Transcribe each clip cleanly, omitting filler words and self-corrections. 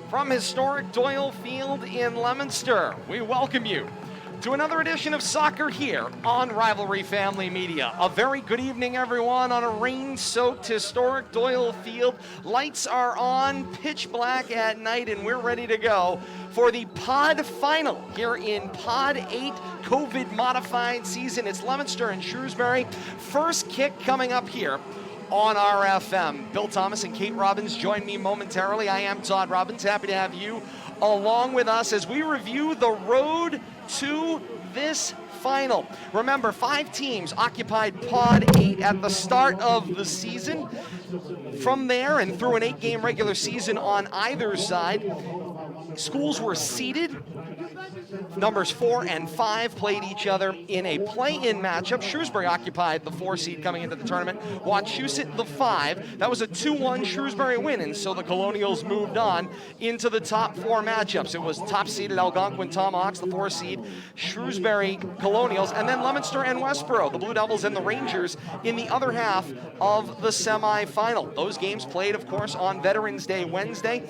From historic Doyle Field in Leominster, we welcome you to another edition of Soccer here on Rivalry Family Media. A very good evening, everyone, on a rain-soaked historic Doyle Field. Lights are on, pitch black at night, and we're ready to go for the Pod Final here in Pod 8 COVID-modified season. It's Leominster and Shrewsbury. First kick coming up here on RFM. Bill Thomas and Kate Robbins join me momentarily. I am Todd Robbins. Happy to have you along with us as we review the road to this final. Remember, 5 teams occupied Pod 8 at the start of the season. From there and through an 8-game regular season on either side, schools were seeded. Numbers 4 and 5 played each other in a play-in matchup. Shrewsbury occupied the 4 seed coming into the tournament. Wachusett the 5. That was a 2-1 Shrewsbury win, and so the Colonials moved on into the top 4 matchups. It was top-seeded Algonquin Tomahawks, the 4 seed, Shrewsbury Colonials, and then Leominster and Westboro, the Blue Devils and the Rangers, in the other half of the semifinal. Those games played, of course, on Veterans Day Wednesday.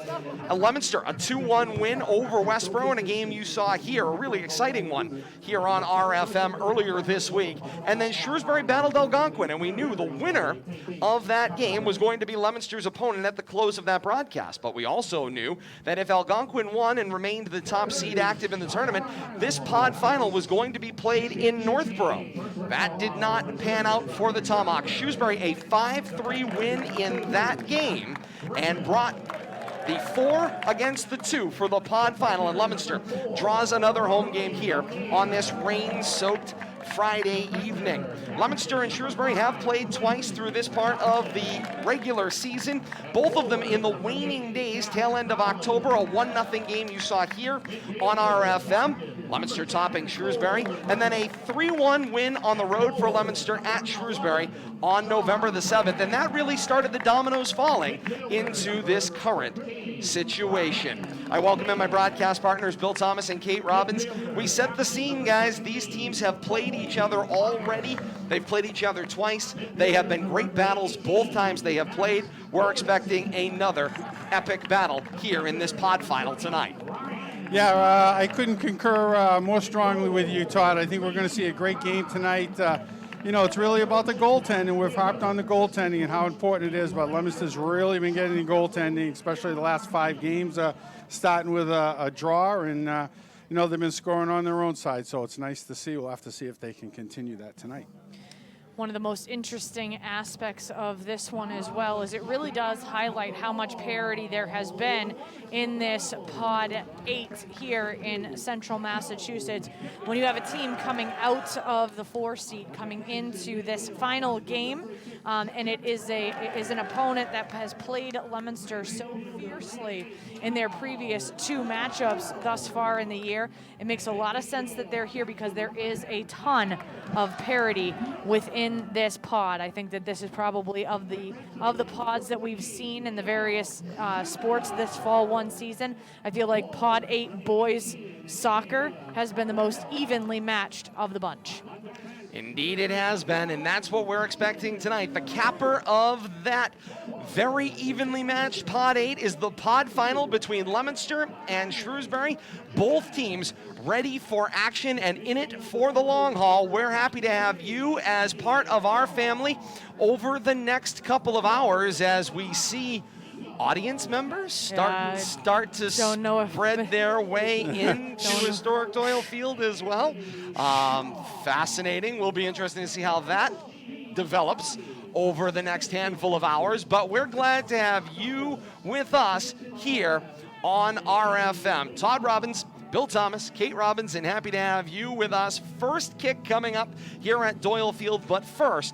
Leominster, a 2-1 win over Westboro in a game you saw here, a really exciting one here on RFM earlier this week. And then Shrewsbury battled Algonquin, and we knew the winner of that game was going to be Leominster's opponent at the close of that broadcast. But we also knew that if Algonquin won and remained the top seed active in the tournament, this pod final was going to be played in Northborough. That did not pan out for the Tomahawks. Shrewsbury a 5-3 win in that game and brought the 4 against the 2 for the pod final, and Leominster draws another home game here on this rain-soaked Friday evening. Leominster and Shrewsbury have played twice through this part of the regular season, both of them in the waning days, tail end of October, a 1-0 game you saw here on RFM. Leominster topping Shrewsbury, and then a 3-1 win on the road for Leominster at Shrewsbury on November the 7th, and that really started the dominoes falling into this current situation. I welcome in my broadcast partners, Bill Thomas and Kate Robbins. We set the scene, guys. These teams have played each other already. They've played each other twice. They have been great battles both times they have played. We're expecting another epic battle here in this pod final tonight. Yeah, I couldn't concur more strongly with you, Todd. I think we're going to see a great game tonight. It's really about the goaltending. We've harped on the goaltending and how important it is, but Leominster's really been getting the goaltending, especially the last 5 games, starting with a draw, and they've been scoring on their own side, so it's nice to see. We'll have to see if they can continue that tonight. One of the most interesting aspects of this one as well is it really does highlight how much parity there has been in this Pod 8 here in central Massachusetts. When you have a team coming out of the 4 seed coming into this final game, and it is an opponent that has played Leominster so fiercely in their previous 2 matchups thus far in the year, it makes a lot of sense that they're here because there is a ton of parity within this pod. I think that this is probably of the pods that we've seen in the various sports this fall one season. I feel like Pod 8 boys soccer has been the most evenly matched of the bunch. Indeed it has been, and that's what we're expecting tonight. The capper of that very evenly matched Pod 8 is the pod final between Leominster and Shrewsbury. Both teams ready for action and in it for the long haul. We're happy to have you as part of our family over the next couple of hours as we see audience members start to spread their way into historic Doyle Field as well. Fascinating. Will be interesting to see how that develops over the next handful of hours, but we're glad to have you with us here on RFM. Todd Robbins, Bill Thomas, Kate Robbins, and happy to have you with us. First kick coming up here at Doyle Field, but first,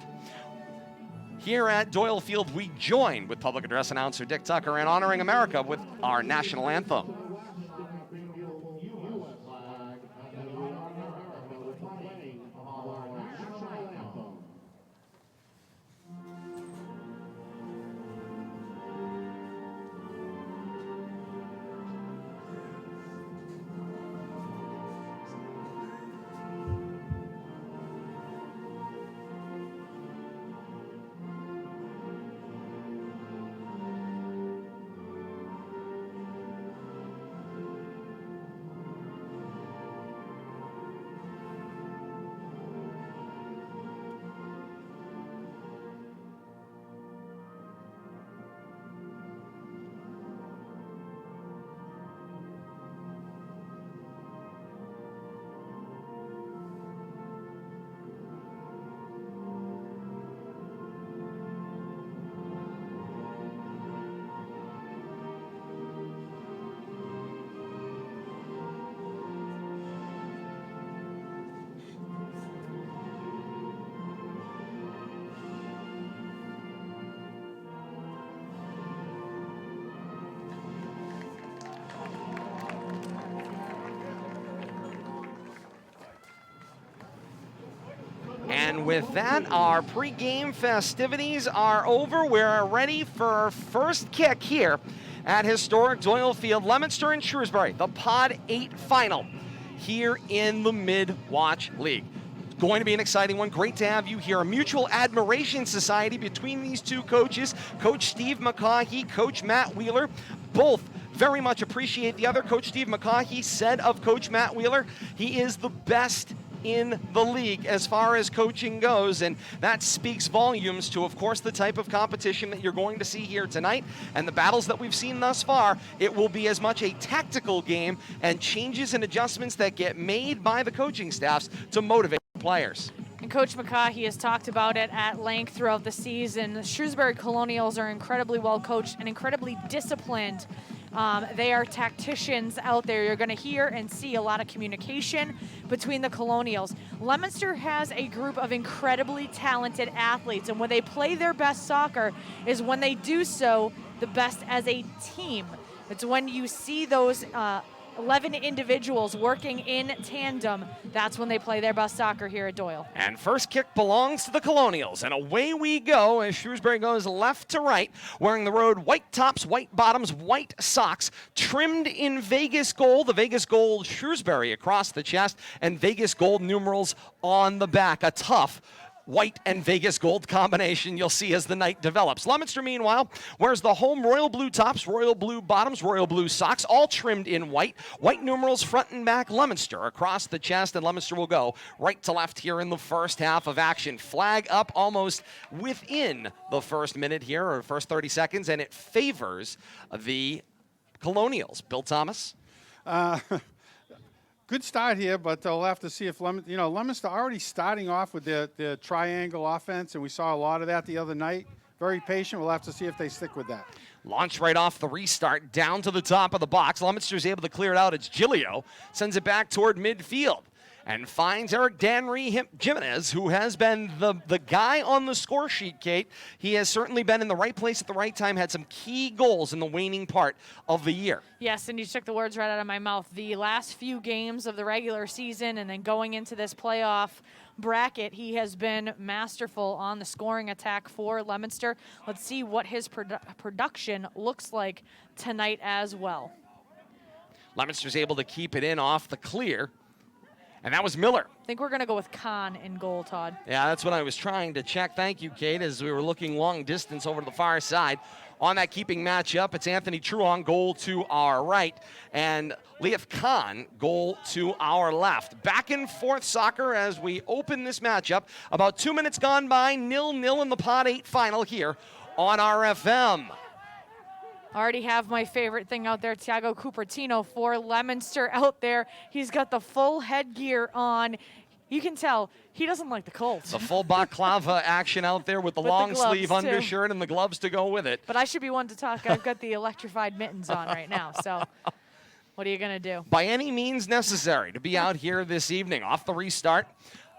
here at Doyle Field, we join with public address announcer Dick Tucker in honoring America with our national anthem. And with that, our pregame festivities are over. We're ready for our first kick here at historic Doyle Field, Leominster and Shrewsbury, the Pod 8 final here in the Mid-Wach League. It's going to be an exciting one. Great to have you here. A mutual admiration society between these two coaches, Coach Steve McCaughey, Coach Matt Wheeler, both very much appreciate the other. Coach Steve McCaughey said of Coach Matt Wheeler, he is the best in the league as far as coaching goes, and that speaks volumes to, of course, the type of competition that you're going to see here tonight and the battles that we've seen thus far. It will be as much a tactical game and changes and adjustments that get made by the coaching staffs to motivate players. And Coach McCaughey has talked about it at length throughout the season. The Shrewsbury Colonials are incredibly well coached and incredibly disciplined. They are tacticians out there. You're going to hear and see a lot of communication between the Colonials. Leominster has a group of incredibly talented athletes, and when they play their best soccer is when they do so the best as a team. It's when you see those 11 individuals working in tandem. That's when they play their best soccer here at Doyle. And first kick belongs to the Colonials. And away we go as Shrewsbury goes left to right, wearing the road white tops, white bottoms, white socks, trimmed in Vegas gold. The Vegas gold Shrewsbury across the chest and Vegas gold numerals on the back. A tough white and Vegas gold combination you'll see as the night develops. Leominster, meanwhile, wears the home royal blue tops, royal blue bottoms, royal blue socks, all trimmed in white. White numerals front and back, Leominster across the chest, and Leominster will go right to left here in the first half of action. Flag up almost within the first minute here, or first 30 seconds, and it favors the Colonials. Bill Thomas? Good start here, but we'll have to see if Leominster already starting off with the triangle offense, and we saw a lot of that the other night. Very patient. We'll have to see if they stick with that. Launch right off the restart, down to the top of the box. Leominster's able to clear it out. It's Gilio. Sends it back toward midfield and finds Eric Danry Jimenez, who has been the guy on the score sheet, Kate. He has certainly been in the right place at the right time, had some key goals in the waning part of the year. Yes, and you took the words right out of my mouth. The last few games of the regular season and then going into this playoff bracket, he has been masterful on the scoring attack for Leominster. Let's see what his production looks like tonight as well. Leominster's able to keep it in off the clear. And that was Miller. I think we're going to go with Kahn in goal, Todd. Yeah, that's what I was trying to check. Thank you, Kate, as we were looking long distance over to the far side. On that keeping matchup, it's Anthony Truong, goal to our right, and Leif Kahn, goal to our left. Back and forth soccer as we open this matchup. About 2 minutes gone by, 0-0 in the Pod 8 final here on RFM. Already have my favorite thing out there, Thiago Cupertino for Leominster out there. He's got the full headgear on. You can tell he doesn't like the cold. The full balaclava action out there with the long sleeve too. Undershirt and the gloves to go with it. But I should be one to talk. I've got the electrified mittens on right now, so what are you going to do? By any means necessary to be out here this evening. Off the restart.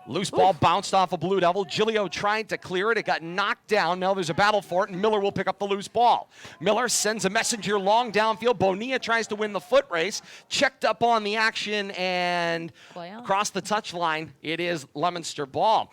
Loose ball bounced off a Blue Devil. Gilio tried to clear it. It got knocked down. Now there's a battle for it, and Miller will pick up the loose ball. Miller sends a messenger long downfield. Bonilla tries to win the foot race. Checked up on the action, and across the touchline, it is Leominster ball.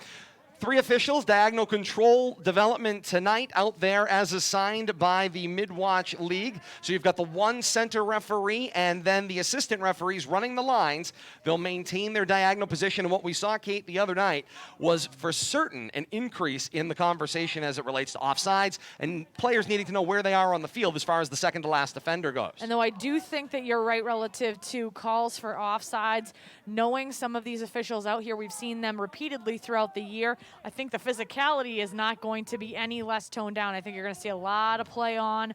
3 officials, diagonal control development tonight out there as assigned by the Mid-Wach League. So you've got the 1 center referee and then the assistant referees running the lines. They'll maintain their diagonal position. And what we saw, Kate, the other night was for certain an increase in the conversation as it relates to offsides and players needing to know where they are on the field as far as the second to last defender goes. And though I do think that you're right relative to calls for offsides, knowing some of these officials out here, we've seen them repeatedly throughout the year. I think the physicality is not going to be any less toned down. I think you're going to see a lot of play on,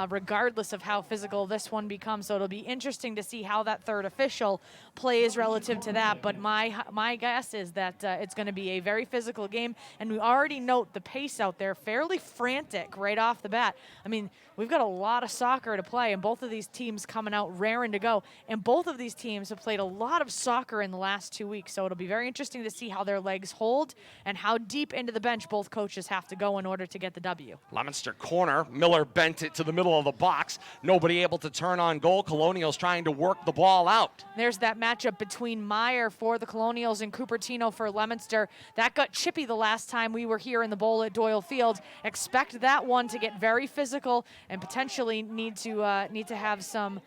regardless of how physical this one becomes. So it'll be interesting to see how that third official plays relative to that. But my guess is that it's going to be a very physical game. And we already note the pace out there, fairly frantic right off the bat. I mean, we've got a lot of soccer to play, and both of these teams coming out raring to go. And both of these teams have played a lot of soccer in the last 2 weeks. So it'll be very interesting to see how their legs hold and how deep into the bench both coaches have to go in order to get the W. Leominster corner. Miller bent it to the middle of the box. Nobody able to turn on goal. Colonials trying to work the ball out. There's that matchup between Meyer for the Colonials and Cupertino for Leominster. That got chippy the last time we were here in the bowl at Doyle Field. Expect that one to get very physical and potentially need to have some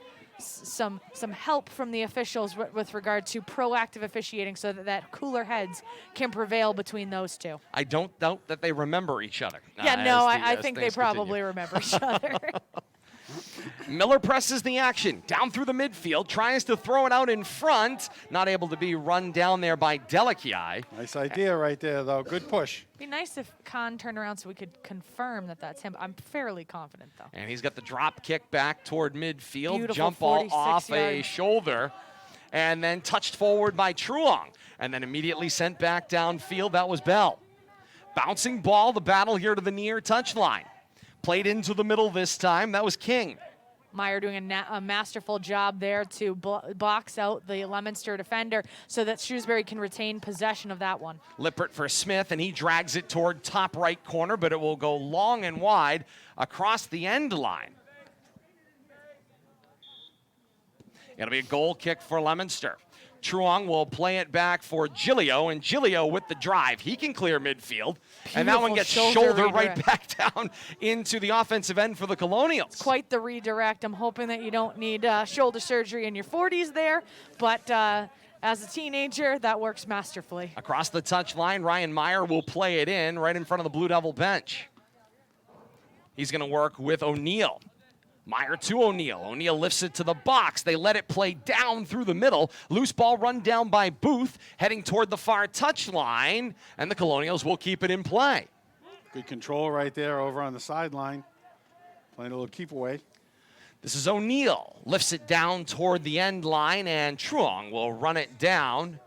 help from the officials with regard to proactive officiating so that cooler heads can prevail between those two. I don't doubt that they remember each other. Yeah, no, I think they probably remember each other. Miller presses the action down through the midfield, tries to throw it out in front, not able to be run down there by Delakiai. Nice idea right there, though. Good push. Be nice if Khan turned around so we could confirm that that's him. I'm fairly confident, though. And he's got the drop kick back toward midfield. Beautiful Jump ball 46 off a yards. shoulder, and then touched forward by Truong, and then immediately sent back downfield. That was Bell. Bouncing ball, the battle here to the near touchline. Played into the middle this time. That was King. Meyer doing a masterful job there to box out the Leominster defender so that Shrewsbury can retain possession of that one. Lippert for Smith, and he drags it toward top right corner, but it will go long and wide across the end line. It'll be a goal kick for Leominster. Truong will play it back for Gilio, and Gilio with the drive. He can clear midfield, and that one gets shoulder right back down into the offensive end for the Colonials. Quite the redirect. I'm hoping that you don't need shoulder surgery in your 40s there, but as a teenager, that works masterfully. Across the touchline, Ryan Meyer will play it in right in front of the Blue Devil bench. He's going to work with O'Neill. Meyer to O'Neill. O'Neill lifts it to the box. They let it play down through the middle. Loose ball run down by Booth, heading toward the far touchline, and the Colonials will keep it in play. Good control right there over on the sideline. Playing a little keep away. This is O'Neill. Lifts it down toward the end line, and Truong will run it down.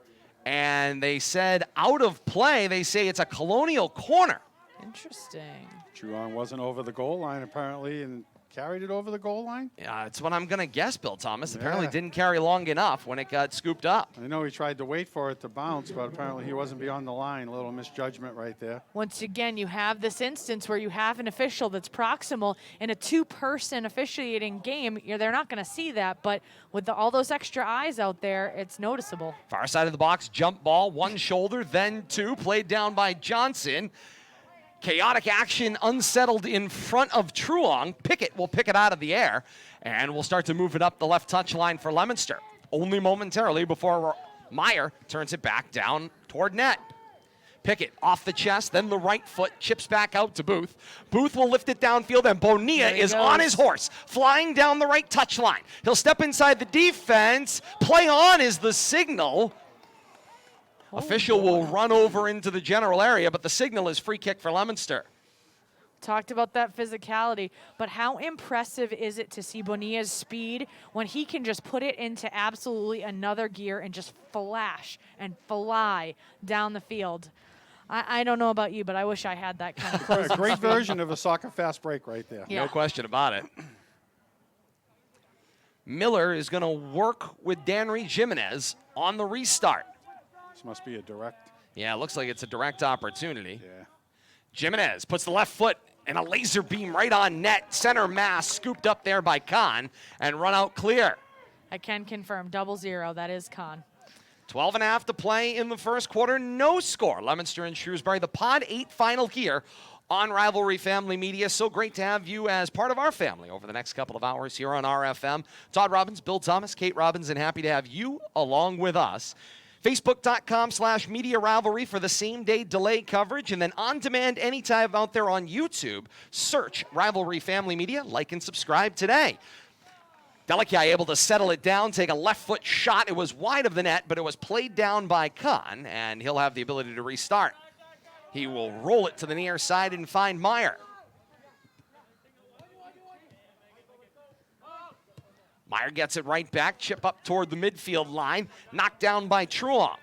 And they said out of play. They say it's a Colonial corner. Interesting. Truong wasn't over the goal line apparently, and carried it over the goal line? Yeah, that's what I'm going to guess, Bill Thomas. Yeah. Apparently didn't carry long enough when it got scooped up. I know he tried to wait for it to bounce, but apparently he wasn't beyond the line. A little misjudgment right there. Once again, you have this instance where you have an official that's proximal in a two-person officiating game. They're not going to see that, but with all those extra eyes out there, it's noticeable. Far side of the box, jump ball, one shoulder, then two, played down by Johnson. Chaotic action unsettled in front of Truong. Pickett will pick it out of the air, and we'll start to move it up the left touchline for Leominster. Only momentarily before Meyer turns it back down toward net. Pickett off the chest, then the right foot, chips back out to Booth. Booth will lift it downfield, and Bonilla is on his horse, flying down the right touchline. He'll step inside the defense. Play on is the signal. Official will run over into the general area, but the signal is free kick for Leominster. Talked about that physicality, but how impressive is it to see Bonilla's speed when he can just put it into absolutely another gear and just flash and fly down the field. I don't know about you, but I wish I had that kind of closing A great speed. version of a soccer fast break right there. Yeah. No question about it. Miller is going to work with Danry Jimenez on the restart. This must be a direct. Yeah, it looks like it's a direct opportunity. Yeah. Jimenez puts the left foot and a laser beam right on net. Center mass scooped up there by Khan and run out clear. I can confirm, 0-0, that is Khan. 12.5 to play in the first quarter. No score. Leominster and Shrewsbury. The Pod 8 final here on Rivalry Family Media. So great to have you as part of our family over the next couple of hours here on RFM. Todd Robbins, Bill Thomas, Kate Robbins, and happy to have you along with us. Facebook.com/Media Rivalry for the same-day delay coverage, and then on demand anytime out there on YouTube. Search Rivalry Family Media, like and subscribe today. Delakiai able to settle it down, take a left foot shot. It was wide of the net, but it was played down by Khan, and he'll have the ability to restart. He will roll it to the near side and find Meyer. Meyer gets it right back, chip up toward the midfield line, knocked down by Truong.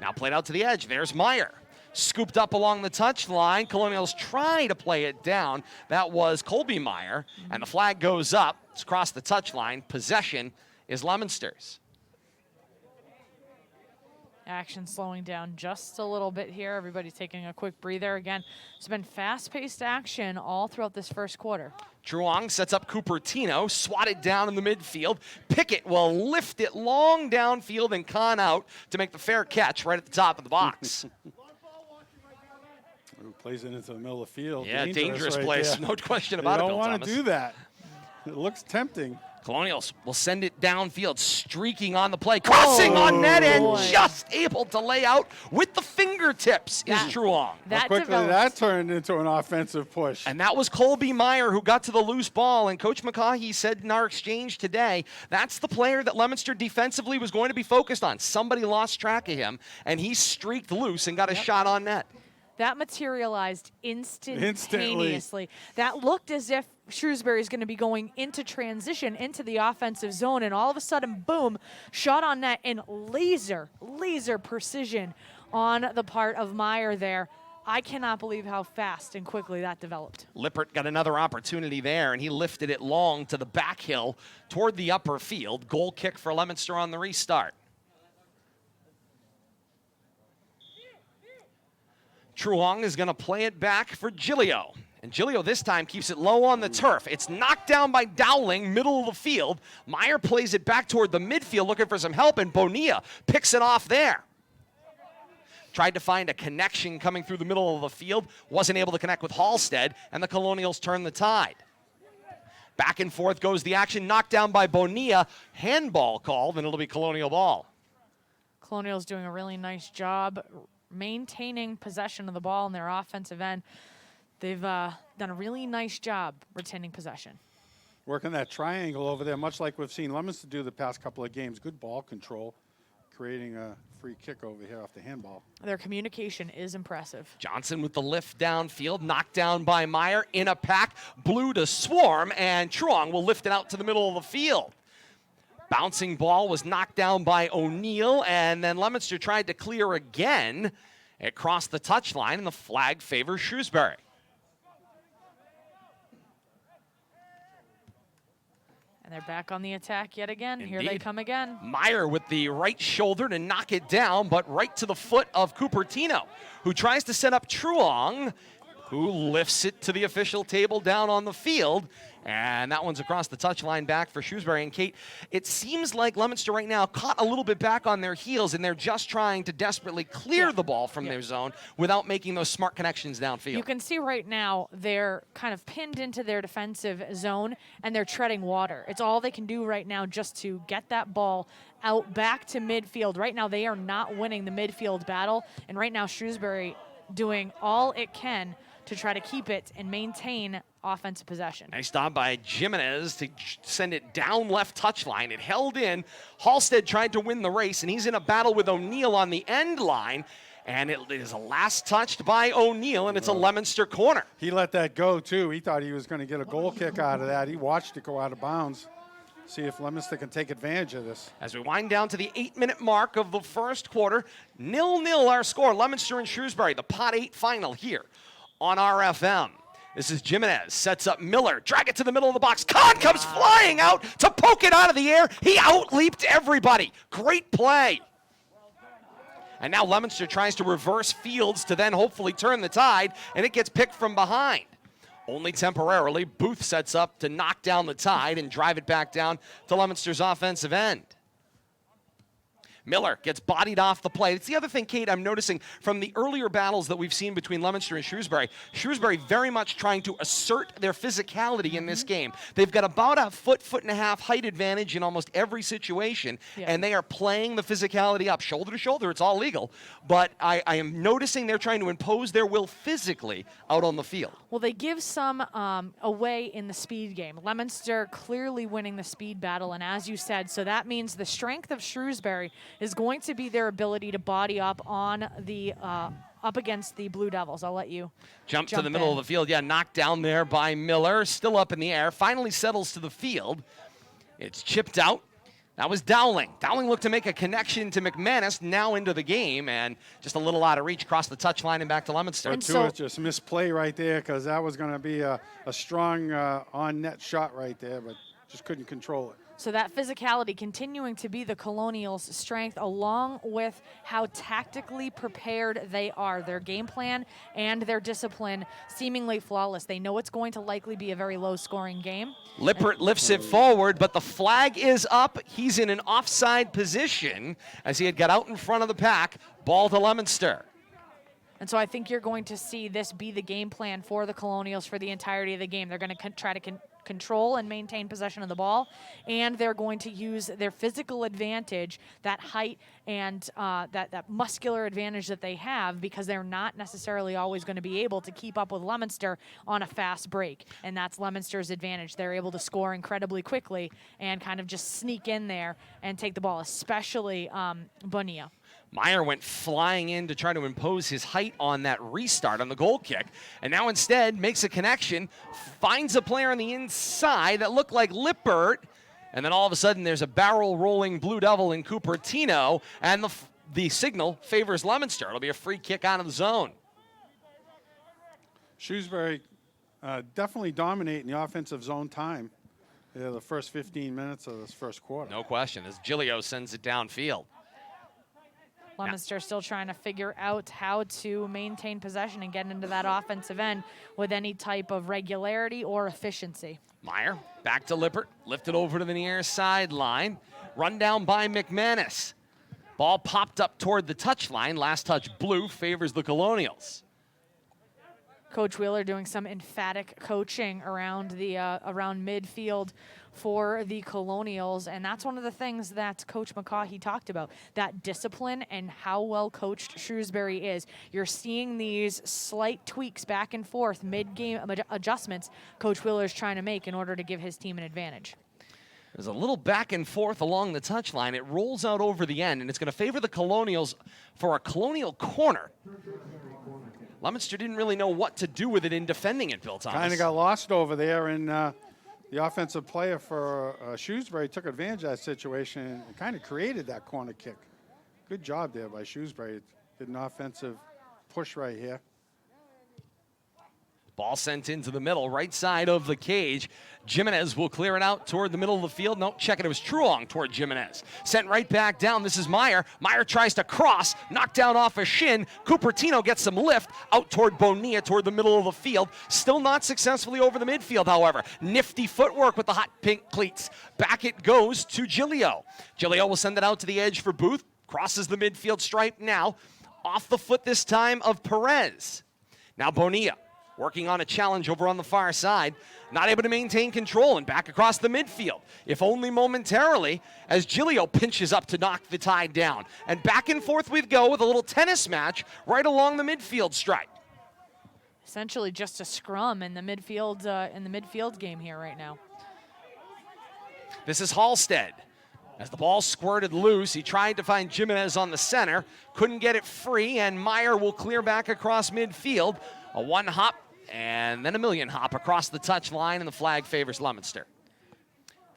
Now played out to the edge. There's Meyer. Scooped up along the touchline. Colonials try to play it down. That was Colby Meyer, and the flag goes up. It's across the touchline. Possession is Leominster's. Action slowing down just a little bit here. Everybody's taking a quick breather. Again, it's been fast-paced action all throughout this first quarter. Truong sets up Cupertino, swatted down in the midfield. Pickett will lift it long downfield and con out to make the fair catch right at the top of the box. Who plays it into the middle of the field. Yeah, dangerous right place, there. no question about it, You Bill don't want Thomas. to do that. It looks tempting. Colonials will send it downfield, streaking on the play, crossing on net, and boy. just able to lay out with the fingertips is Truong. How That quickly developed. that turned into an offensive push. And that was Colby Meyer who got to the loose ball. And Coach McCaughey said in our exchange today, that's the player that Leominster defensively was going to be focused on. Somebody lost track of him, and he streaked loose and got a shot on net. That materialized instantaneously. That looked as if Shrewsbury is going to be going into transition into the offensive zone, and all of a sudden, boom, shot on net and laser precision on the part of Meyer there. I cannot believe how fast and quickly that developed. Lippert got another opportunity there, and he lifted it long to the back hill toward the upper field. Goal kick for Leominster on the restart. Truong is going to play it back for Gilio. And Gilio this time keeps it low on the turf. It's knocked down by Dowling, middle of the field. Meyer plays it back toward the midfield looking for some help, and Bonilla picks it off there. Tried to find a connection coming through the middle of the field. Wasn't able to connect with Halstead, and the Colonials turn the tide. Back and forth goes the action. Knocked down by Bonilla. Handball called, and it'll be Colonial ball. Colonials doing a really nice job maintaining possession of the ball in their offensive end. They've done a really nice job retaining possession. Working that triangle over there, much like we've seen Leominster do the past couple of games. Good ball control, creating a free kick over here off the handball. Their communication is impressive. Johnson with the lift downfield, knocked down by Meyer in a pack, blue to Swarm, and Truong will lift it out to the middle of the field. Bouncing ball was knocked down by O'Neill, and then Leominster tried to clear again. It crossed the touchline, and the flag favors Shrewsbury. And they're back on the attack yet again. Indeed. Here they come again. Meyer with the right shoulder to knock it down, but right to the foot of Cupertino, who tries to set up Truong, who lifts it to the official table down on the field. And that one's across the touchline back for Shrewsbury. And Kate, it seems like Leominster right now caught a little bit back on their heels, and they're just trying to desperately clear the ball from their zone without making those smart connections downfield. You can see right now they're kind of pinned into their defensive zone, and they're treading water. It's all they can do right now just to get that ball out back to midfield. Right now they are not winning the midfield battle, and right now Shrewsbury doing all it can to try to keep it and maintain offensive possession. Nice stop by Jimenez to send it down left touchline. It held in. Halstead tried to win the race, and he's in a battle with O'Neill on the end line. And it is a last touched by O'Neill, and it's a Leominster corner. He let that go, too. He thought he was going to get a goal kick out of that. He watched it go out of bounds. See if Leominster can take advantage of this. As we wind down to the 8-minute mark of the first quarter, 0-0 our score. Leominster and Shrewsbury, the Pot 8 final here on RFM. This is Jimenez, sets up Miller, drag it to the middle of the box. Kahn comes flying out to poke it out of the air. He out-leaped everybody. Great play. And now Leominster tries to reverse Fields to then hopefully turn the tide, and it gets picked from behind. Only temporarily, Booth sets up to knock down the tide and drive it back down to Leominster's offensive end. Miller gets bodied off the play. It's the other thing, Kate, I'm noticing from the earlier battles that we've seen between Leominster and Shrewsbury. Shrewsbury very much trying to assert their physicality in this game. They've got about a foot and a half height advantage in almost every situation, and they are playing the physicality up. Shoulder to shoulder, it's all legal. But I am noticing they're trying to impose their will physically out on the field. Well, they give some away in the speed game. Leominster clearly winning the speed battle, and as you said, so that means the strength of Shrewsbury is going to be their ability to body up on the up against the Blue Devils. I'll let you jump to the middle of the field. Yeah, knocked down there by Miller. Still up in the air. Finally settles to the field. It's chipped out. That was Dowling. Dowling looked to make a connection to McManus, now into the game, and just a little out of reach across the touchline and back to Leominster. And so, just misplay right there, because that was going to be a strong on-net shot right there, but just couldn't control it. So that physicality continuing to be the Colonials' strength, along with how tactically prepared they are. Their game plan and their discipline seemingly flawless. They know it's going to likely be a very low-scoring game. Lippert lifts it forward, but the flag is up. He's in an offside position as he had got out in front of the pack. Ball to Leominster. And so I think you're going to see this be the game plan for the Colonials for the entirety of the game. They're going to try to control and maintain possession of the ball, and they're going to use their physical advantage, that height and that muscular advantage that they have, because they're not necessarily always going to be able to keep up with Leominster on a fast break, and that's Leominster's advantage. They're able to score incredibly quickly and kind of just sneak in there and take the ball, especially Bonilla. Meyer went flying in to try to impose his height on that restart on the goal kick, and now instead makes a connection, finds a player on the inside that looked like Lippert, and then all of a sudden there's a barrel-rolling Blue Devil in Cupertino, and the signal favors Leominster. It'll be a free kick out of the zone. Shrewsbury definitely dominating the offensive zone time the first 15 minutes of this first quarter. No question, as Giglio sends it downfield. Leominster still trying to figure out how to maintain possession and get into that offensive end with any type of regularity or efficiency. Meyer back to Lippert, lifted over to the near sideline, run down by McManus. Ball popped up toward the touchline. Last touch blue favors the Colonials. Coach Wheeler doing some emphatic coaching around the around midfield for the Colonials, and that's one of the things that Coach McCaughey talked about, that discipline and how well coached Shrewsbury is. You're seeing these slight tweaks back and forth, mid-game adjustments Coach Wheeler is trying to make in order to give his team an advantage. There's a little back and forth along the touchline. It rolls out over the end, and it's going to favor the Colonials for a Colonial corner. Leominster didn't really know what to do with it in defending it, Bill Thomas. Kind of got lost over there, and the offensive player for Shrewsbury took advantage of that situation and kind of created that corner kick. Good job there by Shrewsbury. Did an offensive push right here. Ball sent into the middle, right side of the cage. Jimenez will clear it out toward the middle of the field. No, check it. It was Truong toward Jimenez. Sent right back down. This is Meyer. Meyer tries to cross, knocked down off a shin. Cupertino gets some lift out toward Bonilla toward the middle of the field. Still not successfully over the midfield, however. Nifty footwork with the hot pink cleats. Back it goes to Giglio. Giglio will send it out to the edge for Booth. Crosses the midfield stripe now. Off the foot this time of Perez. Now Bonilla. Working on a challenge over on the far side. Not able to maintain control and back across the midfield, if only momentarily, as Giglio pinches up to knock the tide down. And back and forth we go with a little tennis match right along the midfield stripe. Essentially just a scrum in the midfield game here right now. This is Halstead. As the ball squirted loose, he tried to find Jimenez on the center, couldn't get it free, and Meyer will clear back across midfield. A one hop and then a million hop across the touch line, and the flag favors Leominster.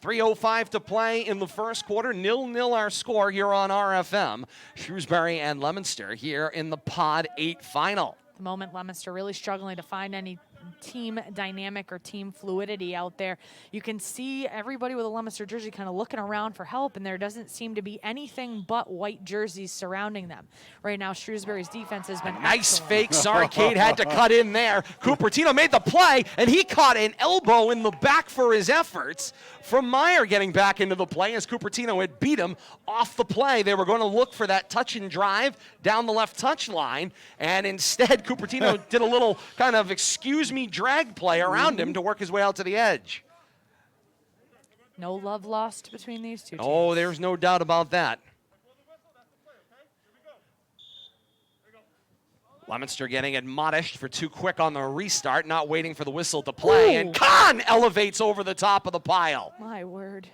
3:05 to play in the first quarter. 0-0 our score here on RFM. Shrewsbury and Leominster here in the Pod 8 final. At the moment, Leominster really struggling to find any team dynamic or team fluidity out there. You can see everybody with a Leominster jersey kind of looking around for help, and there doesn't seem to be anything but white jerseys surrounding them. Right now, Shrewsbury's defense has been nice excellent. fake. Sarcade had to cut in there. Cupertino made the play, and he caught an elbow in the back for his efforts from Meyer getting back into the play as Cupertino had beat him off the play. They were going to look for that touch and drive down the left touch line, and instead Cupertino did a little kind of excuse me drag play around him to work his way out to the edge. No love lost between these two teams. Oh, there's no doubt about that. Leominster getting admonished for too quick on the restart, not waiting for the whistle to play. Ooh. And Kahn elevates over the top of the pile. My word.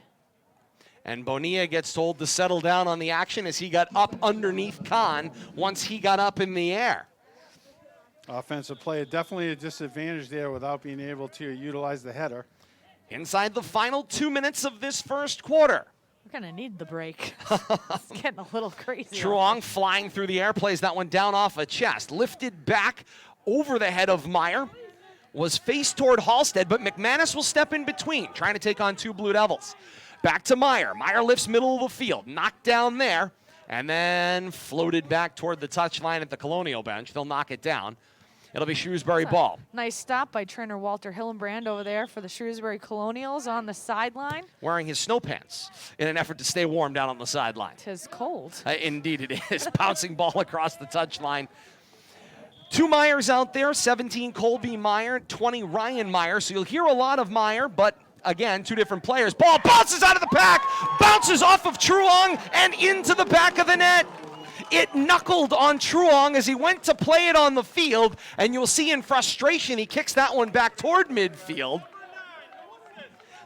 And Bonilla gets told to settle down on the action as he got up underneath Kahn once he got up in the air. Offensive player, definitely a disadvantage there without being able to utilize the header. Inside the final 2 minutes of this first quarter. We're going to need the break. It's getting a little crazy. Truong flying through the air, plays that one down off a chest. Lifted back over the head of Meyer. was faced toward Halstead, but McManus will step in between, trying to take on 2 Blue Devils. Back to Meyer. Meyer lifts middle of the field, knocked down there, and then floated back toward the touchline at the Colonial bench. They'll knock it down. It'll be Shrewsbury ball. Nice stop by trainer Walter Hillenbrand over there for the Shrewsbury Colonials on the sideline. Wearing his snow pants in an effort to stay warm down on the sideline. 'Tis cold. Indeed it is. Bouncing ball across the touchline. 2 Myers out there, 17 Colby Meyer, 20 Ryan Meyer. So you'll hear a lot of Meyer, but again, 2 different players. Ball bounces out of the pack, bounces off of Truong and into the back of the net. It knuckled on Truong as he went to play it on the field, and you'll see in frustration he kicks that one back toward midfield.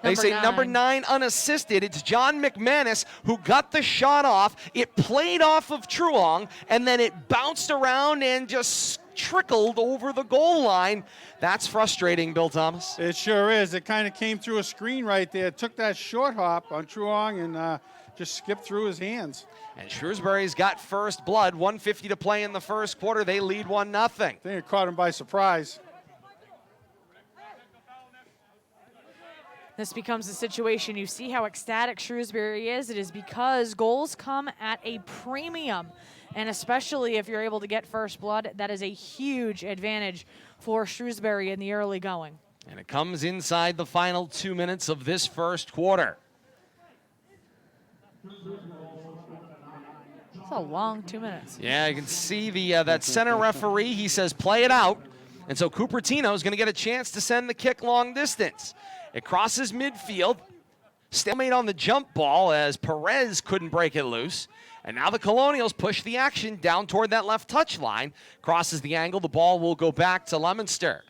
They say number 9 unassisted. It's John McManus who got the shot off. It played off of Truong, and then it bounced around and just trickled over the goal line. That's frustrating, Bill Thomas. It sure is. It kind of came through a screen right there. Took that short hop on Truong and just skipped through his hands. And Shrewsbury's got first blood. 1:50 to play in the first quarter. They lead 1-0. I think it caught him by surprise. This becomes a situation. You see how ecstatic Shrewsbury is. It is because goals come at a premium. And especially if you're able to get first blood, that is a huge advantage for Shrewsbury in the early going. And it comes inside the final 2 minutes of this first quarter. It's a long 2 minutes. Yeah, you can see the that center referee. He says play it out. And so Cupertino is going to get a chance to send the kick long distance. It crosses midfield. Stalemate on the jump ball as Perez couldn't break it loose. And now the Colonials push the action down toward that left touch line. Crosses the angle. The ball will go back to Leominster.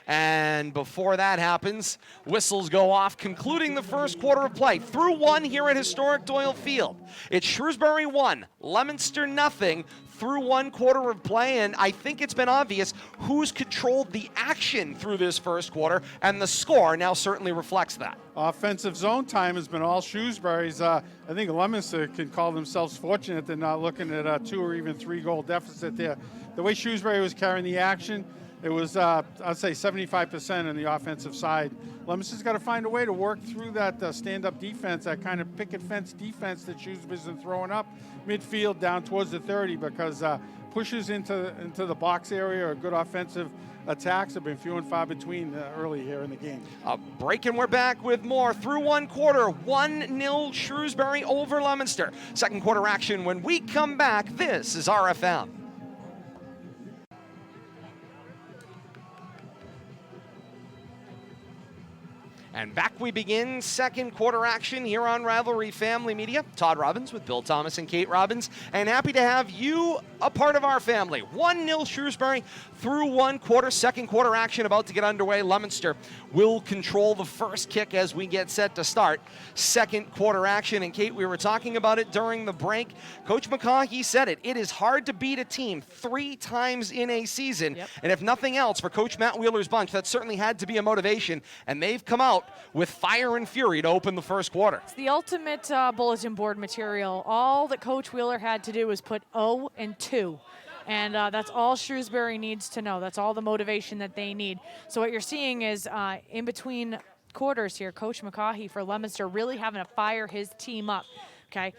And before that happens, whistles go off, concluding the first quarter of play. Through 1 here at historic Doyle Field. It's Shrewsbury 1, Leominster nothing. Through 1 quarter of play, and I think it's been obvious who's controlled the action through this first quarter, and the score now certainly reflects that. Offensive zone time has been all Shrewsbury's. I think Leominster can call themselves fortunate they're not looking at a 2 or even 3 goal deficit there. The way Shrewsbury was carrying the action, it was, I'd say, 75% on the offensive side. Leominster's got to find a way to work through that stand-up defense, that kind of picket fence defense that Shrewsbury's been throwing up midfield down towards the 30, because pushes into the box area or good offensive attacks have been few and far between early here in the game. A break and we're back with more. Through 1 quarter, 1-0 Shrewsbury over Leominster. Second quarter action when we come back. This is RFM. And back we begin, second quarter action here on Rivalry Family Media. Todd Robbins with Bill Thomas and Kate Robbins, and happy to have you a part of our family. 1-0 Shrewsbury through 1 quarter, second quarter action about to get underway. Leominster will control the first kick as we get set to start second quarter action. And Kate, we were talking about it during the break. Coach McCaughey said it. It is hard to beat a team 3 times in a season. Yep. And if nothing else, for Coach Matt Wheeler's bunch, that certainly had to be a motivation. And they've come out with fire and fury to open the first quarter. It's the ultimate bulletin board material. All that Coach Wheeler had to do was put 0 and 2. And that's all Shrewsbury needs to know. That's all the motivation that they need. So what you're seeing is in between quarters here, Coach McCaughey for Leominster really having to fire his team up. Okay,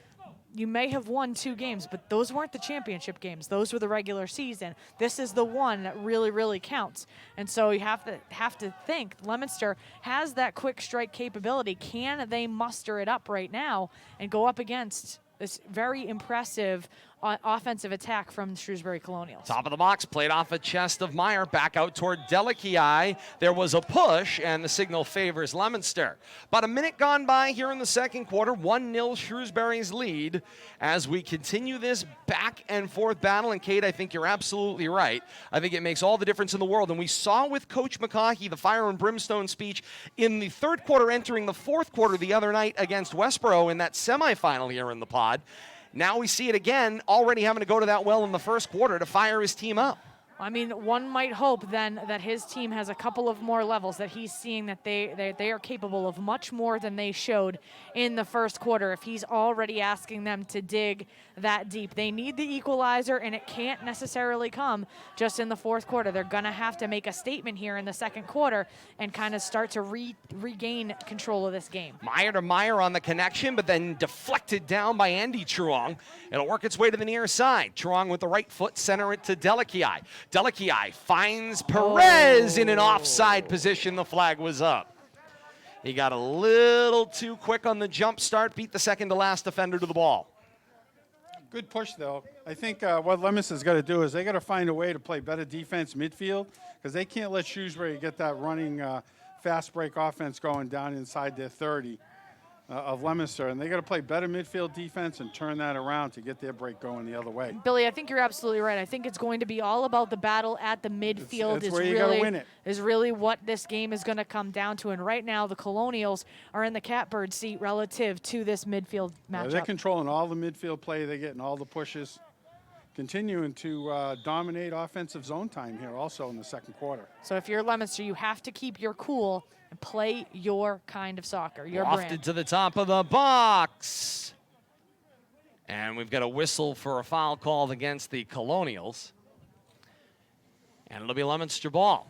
you may have won 2 games, but those weren't the championship games. Those were the regular season. This is the one that really, really counts. And so you have to think Leominster has that quick strike capability. Can they muster it up right now and go up against this very impressive offensive attack from Shrewsbury Colonials? Top of the box, played off a chest of Meyer, back out toward Delici. There was a push, and the signal favors Leominster. About a minute gone by here in the second quarter, 1-0 Shrewsbury's lead as we continue this back and forth battle. And Kate, I think you're absolutely right. I think it makes all the difference in the world. And we saw with Coach McCaughey the fire and brimstone speech in the third quarter, entering the fourth quarter the other night against Westboro in that semifinal here in the pod. Now we see it again, already having to go to that well in the first quarter to fire his team up. I mean, one might hope then that his team has a couple of more levels, that he's seeing that they are capable of much more than they showed in the first quarter. If he's already asking them to dig that deep, they need the equalizer, and it can't necessarily come just in the fourth quarter. They're going to have to make a statement here in the second quarter and kind of start to regain control of this game. Meyer to Meyer on the connection, but then deflected down by Andy Truong. It'll work its way to the near side. Truong with the right foot, center it to Delakiai. Delakiai finds Perez in an offside position. The flag was up. He got a little too quick on the jump start, beat the second to last defender to the ball. Good push, though. I think what Leominster's got to do is they got to find a way to play better defense midfield, because they can't let Shrewsbury get that running fast break offense going down inside their 30 of Leominster, and they got to play better midfield defense and turn that around to get their break going the other way. Billy, I think you're absolutely right. I think it's going to be all about the battle at the midfield. It's where you gotta win it. Is really what this game is going to come down to. And right now, the Colonials are in the catbird seat relative to this midfield matchup. They're controlling all the midfield play. They're getting all the pushes, continuing to dominate offensive zone time here also in the second quarter. So if you're Leominster, you have to keep your cool and play your kind of soccer, your Lofted brand. to the top of the box. And we've got a whistle for a foul called against the Colonials. And it'll be Leominster ball.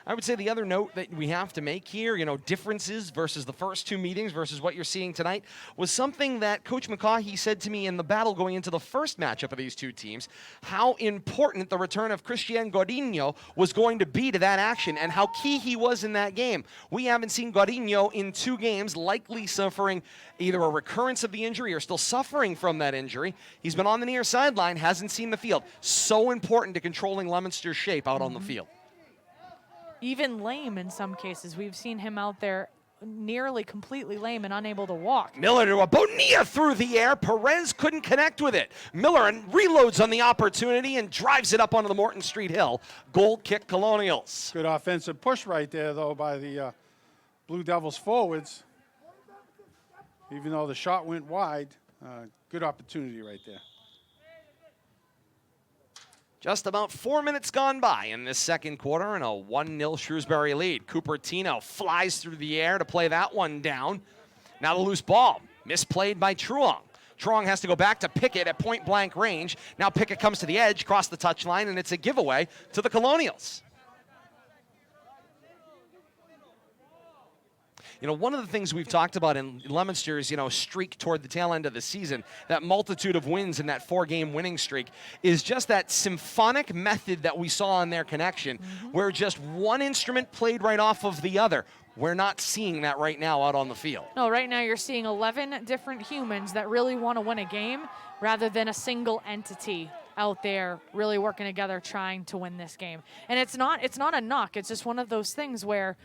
I would say the other note that we have to make here, differences versus the first two meetings versus what you're seeing tonight, was something that Coach McCaughey said to me in the battle going into the first matchup of these two teams, how important the return of Christian Godinho was going to be to that action and how key he was in that game. We haven't seen Godinho in 2 games, likely suffering either a recurrence of the injury or still suffering from that injury. He's been on the near sideline, hasn't seen the field. So important to controlling Leominster's shape out on the field. Even lame in some cases. We've seen him out there nearly completely lame and unable to walk. Miller to a Bonilla through the air. Perez couldn't connect with it. Miller reloads on the opportunity and drives it up onto the Morton Street Hill. Goal kick Colonials. Good offensive push right there, though, by the Blue Devils forwards. Even though the shot went wide, good opportunity right there. Just about 4 minutes gone by in this second quarter and a 1-0 Shrewsbury lead. Cupertino flies through the air to play that one down. Now the loose ball, misplayed by Truong. Truong has to go back to Pickett at point-blank range. Now Pickett comes to the edge, across the touchline, and it's a giveaway to the Colonials. One of the things we've talked about in Leominster's, streak toward the tail end of the season, that multitude of wins in that 4-game winning streak, is just that symphonic method that we saw in their connection, where just one instrument played right off of the other. We're not seeing that right now out on the field. No, right now you're seeing 11 different humans that really want to win a game rather than a single entity out there really working together trying to win this game. And it's not a knock. It's just one of those things where,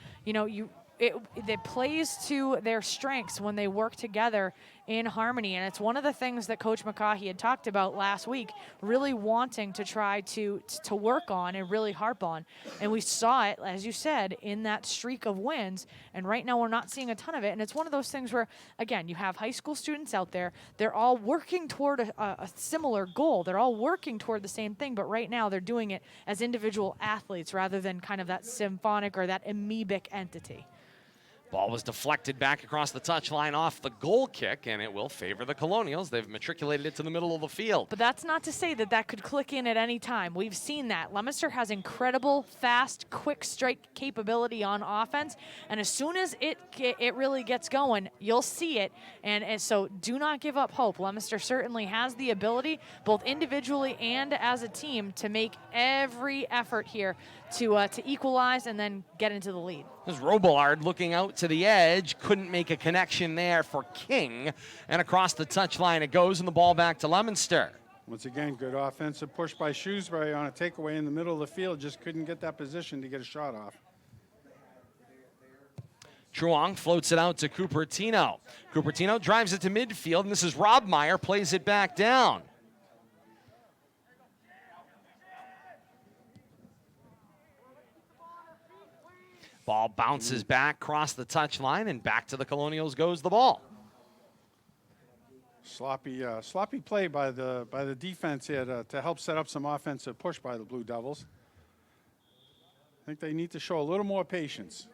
it plays to their strengths when they work together in harmony. And it's one of the things that Coach McCaughey had talked about last week, really wanting to try to work on and really harp on. And we saw it, as you said, in that streak of wins. And right now we're not seeing a ton of it. And it's one of those things where, again, you have high school students out there. They're all working toward a similar goal. They're all working toward the same thing. But right now they're doing it as individual athletes rather than kind of that symphonic or that amoebic entity. Ball was deflected back across the touchline off the goal kick, and it will favor the Colonials. They've matriculated it to the middle of the field. But that's not to say that could click in at any time. We've seen that. Leominster has incredible, fast, quick strike capability on offense, and as soon as it really gets going, you'll see it. And so do not give up hope. Leominster certainly has the ability, both individually and as a team, to make every effort here to equalize and then get into the lead. There's Robillard looking out to the edge, couldn't make a connection there for King, and across the touchline it goes, and the ball back to Leominster. Once again, good offensive push by Shrewsbury on a takeaway in the middle of the field, just couldn't get that position to get a shot off. Truong floats it out to Cupertino. Cupertino drives it to midfield, and this is Rob Meyer, plays it back down. Ball bounces back across the touchline, and back to the Colonials goes the ball. Sloppy play by the defense here to help set up some offensive push by the Blue Devils. I think they need to show a little more patience.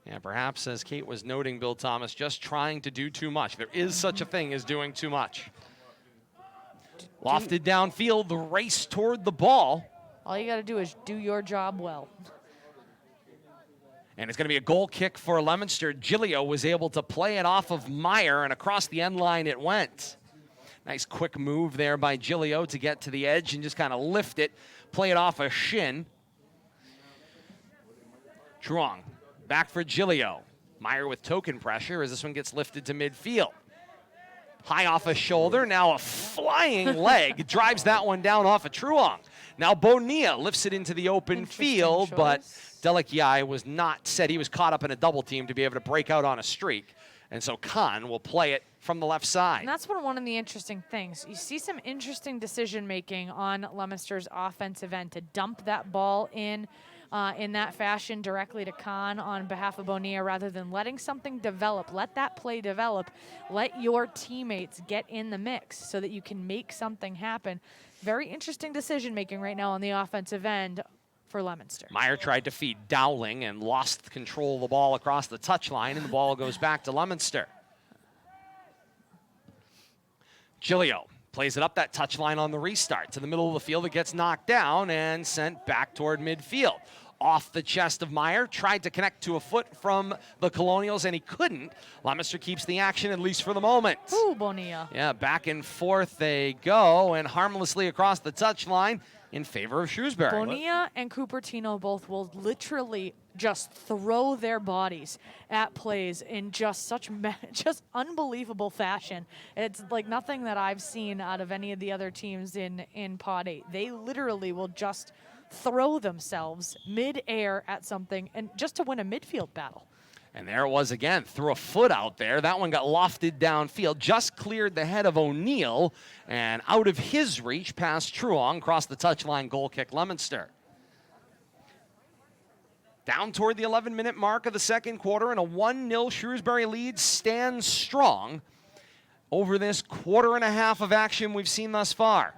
Yeah, perhaps, as Kate was noting, Bill Thomas, just trying to do too much. There is such a thing as doing too much. Lofted downfield, the race toward the ball. All you got to do is do your job well. And it's going to be a goal kick for Leominster. Gilio was able to play it off of Meyer, and across the end line it went. Nice quick move there by Gilio to get to the edge and just kind of lift it, play it off a shin. Truong, back for Gilio. Meyer with token pressure as this one gets lifted to midfield. High off a shoulder, now a flying leg drives that one down off of Truong. Now Bonilla lifts it into the open field, but Delakiai was not set. He was caught up in a double team to be able to break out on a streak. And so Khan will play it from the left side. And that's one of the interesting things. You see some interesting decision-making on Leominster's offensive end to dump that ball in that fashion directly to Khan on behalf of Bonilla rather than letting something develop. Let that play develop. Let your teammates get in the mix so that you can make something happen. Very interesting decision-making right now on the offensive end for Leominster. Meyer tried to feed Dowling and lost control of the ball across the touchline, and the ball goes back to Leominster. Gilio plays it up that touchline on the restart. To the middle of the field, it gets knocked down and sent back toward midfield. Off the chest of Meyer, tried to connect to a foot from the Colonials, and he couldn't. Leominster keeps the action, at least for the moment. Ooh, Bonilla. Yeah, back and forth they go, and harmlessly across the touchline in favor of Shrewsbury. Bonilla and Cupertino both will literally just throw their bodies at plays in just such just unbelievable fashion. It's like nothing that I've seen out of any of the other teams in Pod 8. They literally will just throw themselves mid-air at something and just to win a midfield battle. And there it was again, threw a foot out there. That one got lofted downfield, just cleared the head of O'Neill, and out of his reach past Truong, across the touchline, goal kick Leominster. Down toward the 11-minute mark of the second quarter, and a 1-0 Shrewsbury lead stands strong over this quarter and a half of action we've seen thus far.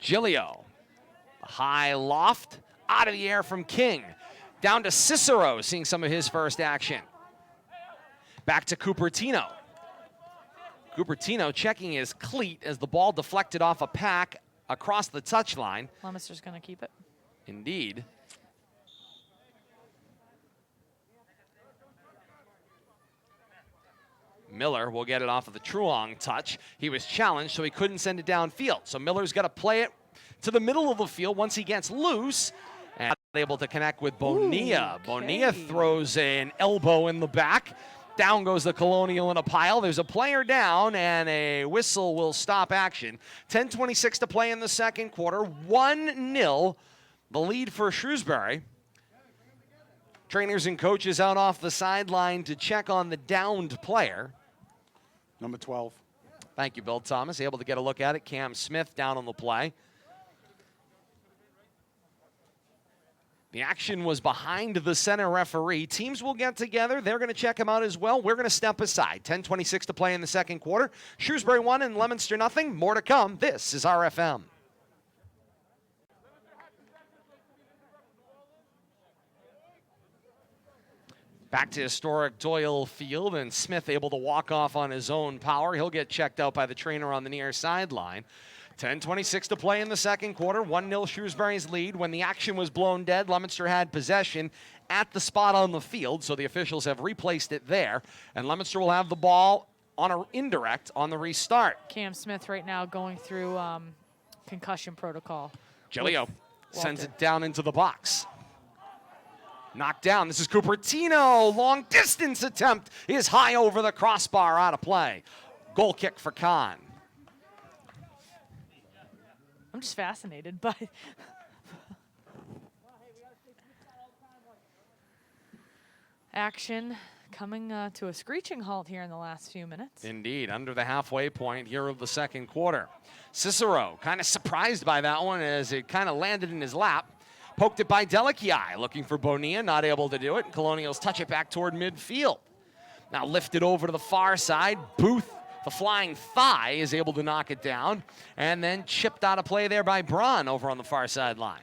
Gilio, high loft, out of the air from King. Down to Cicero, seeing some of his first action. Back to Cupertino. Cupertino checking his cleat as the ball deflected off a pack across the touchline. Leominster's going to keep it. Indeed. Miller will get it off of the Truong touch. He was challenged, so he couldn't send it downfield. So Miller's got to play it to the middle of the field once he gets loose. And able to connect with Bonilla. Ooh, okay. Bonilla throws an elbow in the back. Down goes the Colonial in a pile. There's a player down, and a whistle will stop action. 10:26 to play in the second quarter. 1-0, the lead for Shrewsbury. Trainers and coaches out off the sideline to check on the downed player. Number 12. Thank you, Bill Thomas. Able to get a look at it. Cam Smith down on the play. The action was behind the center referee. Teams will get together. They're going to check him out as well. We're going to step aside. 10:26 to play in the second quarter. Shrewsbury 1 and Leominster nothing. More to come. This is RFM. Back to historic Doyle Field, and Smith able to walk off on his own power. He'll get checked out by the trainer on the near sideline. 10:26 to play in the second quarter. 1-0 Shrewsbury's lead. When the action was blown dead, Leominster had possession at the spot on the field, so the officials have replaced it there. And Leominster will have the ball on an indirect on the restart. Cam Smith right now going through concussion protocol. Gilio sends it down into the box. Knocked down. This is Cupertino. Long distance attempt is high over the crossbar, out of play. Goal kick for Khan. I'm just fascinated by action coming to a screeching halt here in the last few minutes. Indeed, under the halfway point here of the second quarter. Cicero kind of surprised by that one as it kind of landed in his lap. Poked it by Delakiai, looking for Bonilla, not able to do it. Colonials touch it back toward midfield. Now lifted over to the far side. Booth, the flying thigh, is able to knock it down. And then chipped out of play there by Braun over on the far sideline.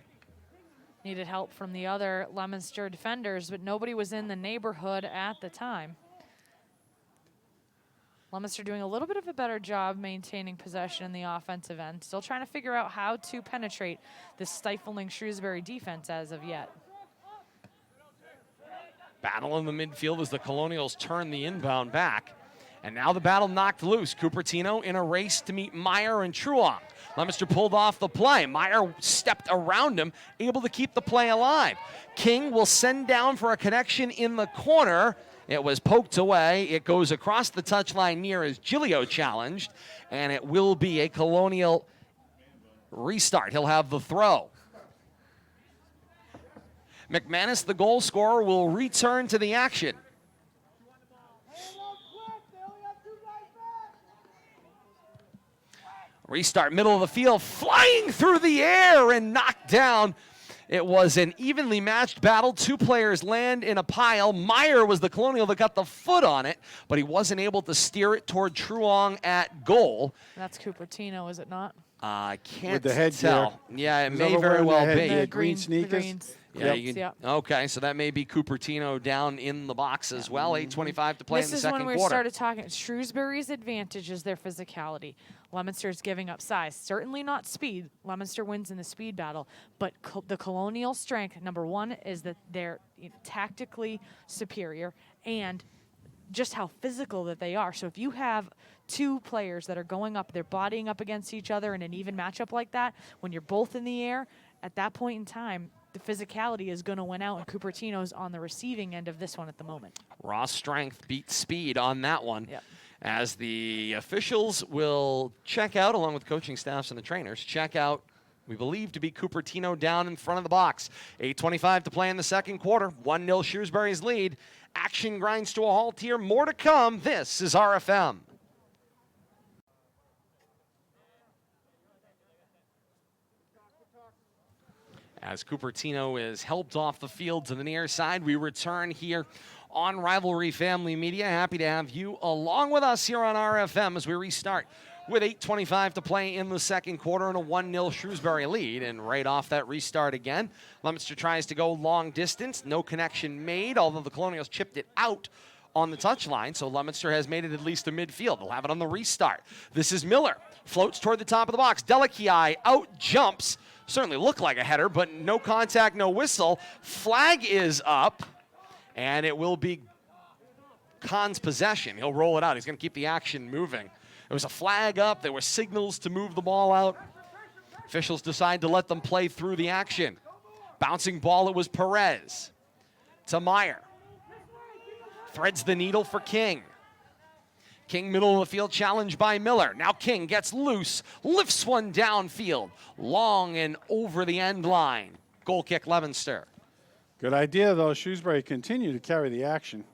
Needed help from the other Leominster defenders, but nobody was in the neighborhood at the time. Leominster doing a little bit of a better job maintaining possession in the offensive end. Still trying to figure out how to penetrate this stifling Shrewsbury defense as of yet. Battle in the midfield as the Colonials turn the inbound back. And now the battle knocked loose. Cupertino in a race to meet Meyer and Truong. Leominster pulled off the play. Meyer stepped around him, able to keep the play alive. King will send down for a connection in the corner. It was poked away. It goes across the touchline near as Giglio challenged, and it will be a Colonial restart. He'll have the throw. McManus, the goal scorer, will return to the action. Restart, middle of the field, flying through the air and knocked down. It was an evenly matched battle. Two players land in a pile. Meyer was the Colonial that got the foot on it, but he wasn't able to steer it toward Truong at goal. That's Cupertino, is it not? I can't With the headgear. tell. Yeah, it may very well be. The green sneakers. The greens. Yeah, you can, okay, so that may be Cupertino down in the box as well. 8:25 to play in the second quarter. This is when we started talking. Shrewsbury's advantage is their physicality. Leominster is giving up size. Certainly not speed. Leominster wins in the speed battle. But the Colonial strength, number one, is that they're tactically superior and just how physical that they are. So if you have two players that are going up, they're bodying up against each other in an even matchup like that, when you're both in the air, at that point in time, the physicality is going to win out, and Cupertino's on the receiving end of this one at the moment. Raw strength beat speed on that one. Yep. As the officials will check out, along with coaching staffs and the trainers, check out, we believe to be Cupertino down in front of the box. 8:25 to play in the second quarter. 1-0 Shrewsbury's lead. Action grinds to a halt here. More to come. This is RFM. As Cupertino is helped off the field to the near side, we return here on Rivalry Family Media. Happy to have you along with us here on RFM as we restart with 8:25 to play in the second quarter and a 1-0 Shrewsbury lead. And right off that restart again, Leominster tries to go long distance. No connection made, although the Colonials chipped it out on the touchline, so Leominster has made it at least to midfield. They'll have it on the restart. This is Miller. Floats toward the top of the box. Delichii out jumps. Certainly looked like a header, but no contact, no whistle. Flag is up, and it will be Khan's possession. He'll roll it out. He's going to keep the action moving. There was a flag up. There were signals to move the ball out. Officials decide to let them play through the action. Bouncing ball, it was Perez to Meyer. Threads the needle for King. King, middle of the field, challenged by Miller. Now King gets loose, lifts one downfield, long and over the end line. Goal kick, Leominster. Good idea, though. Shrewsbury continue to carry the action.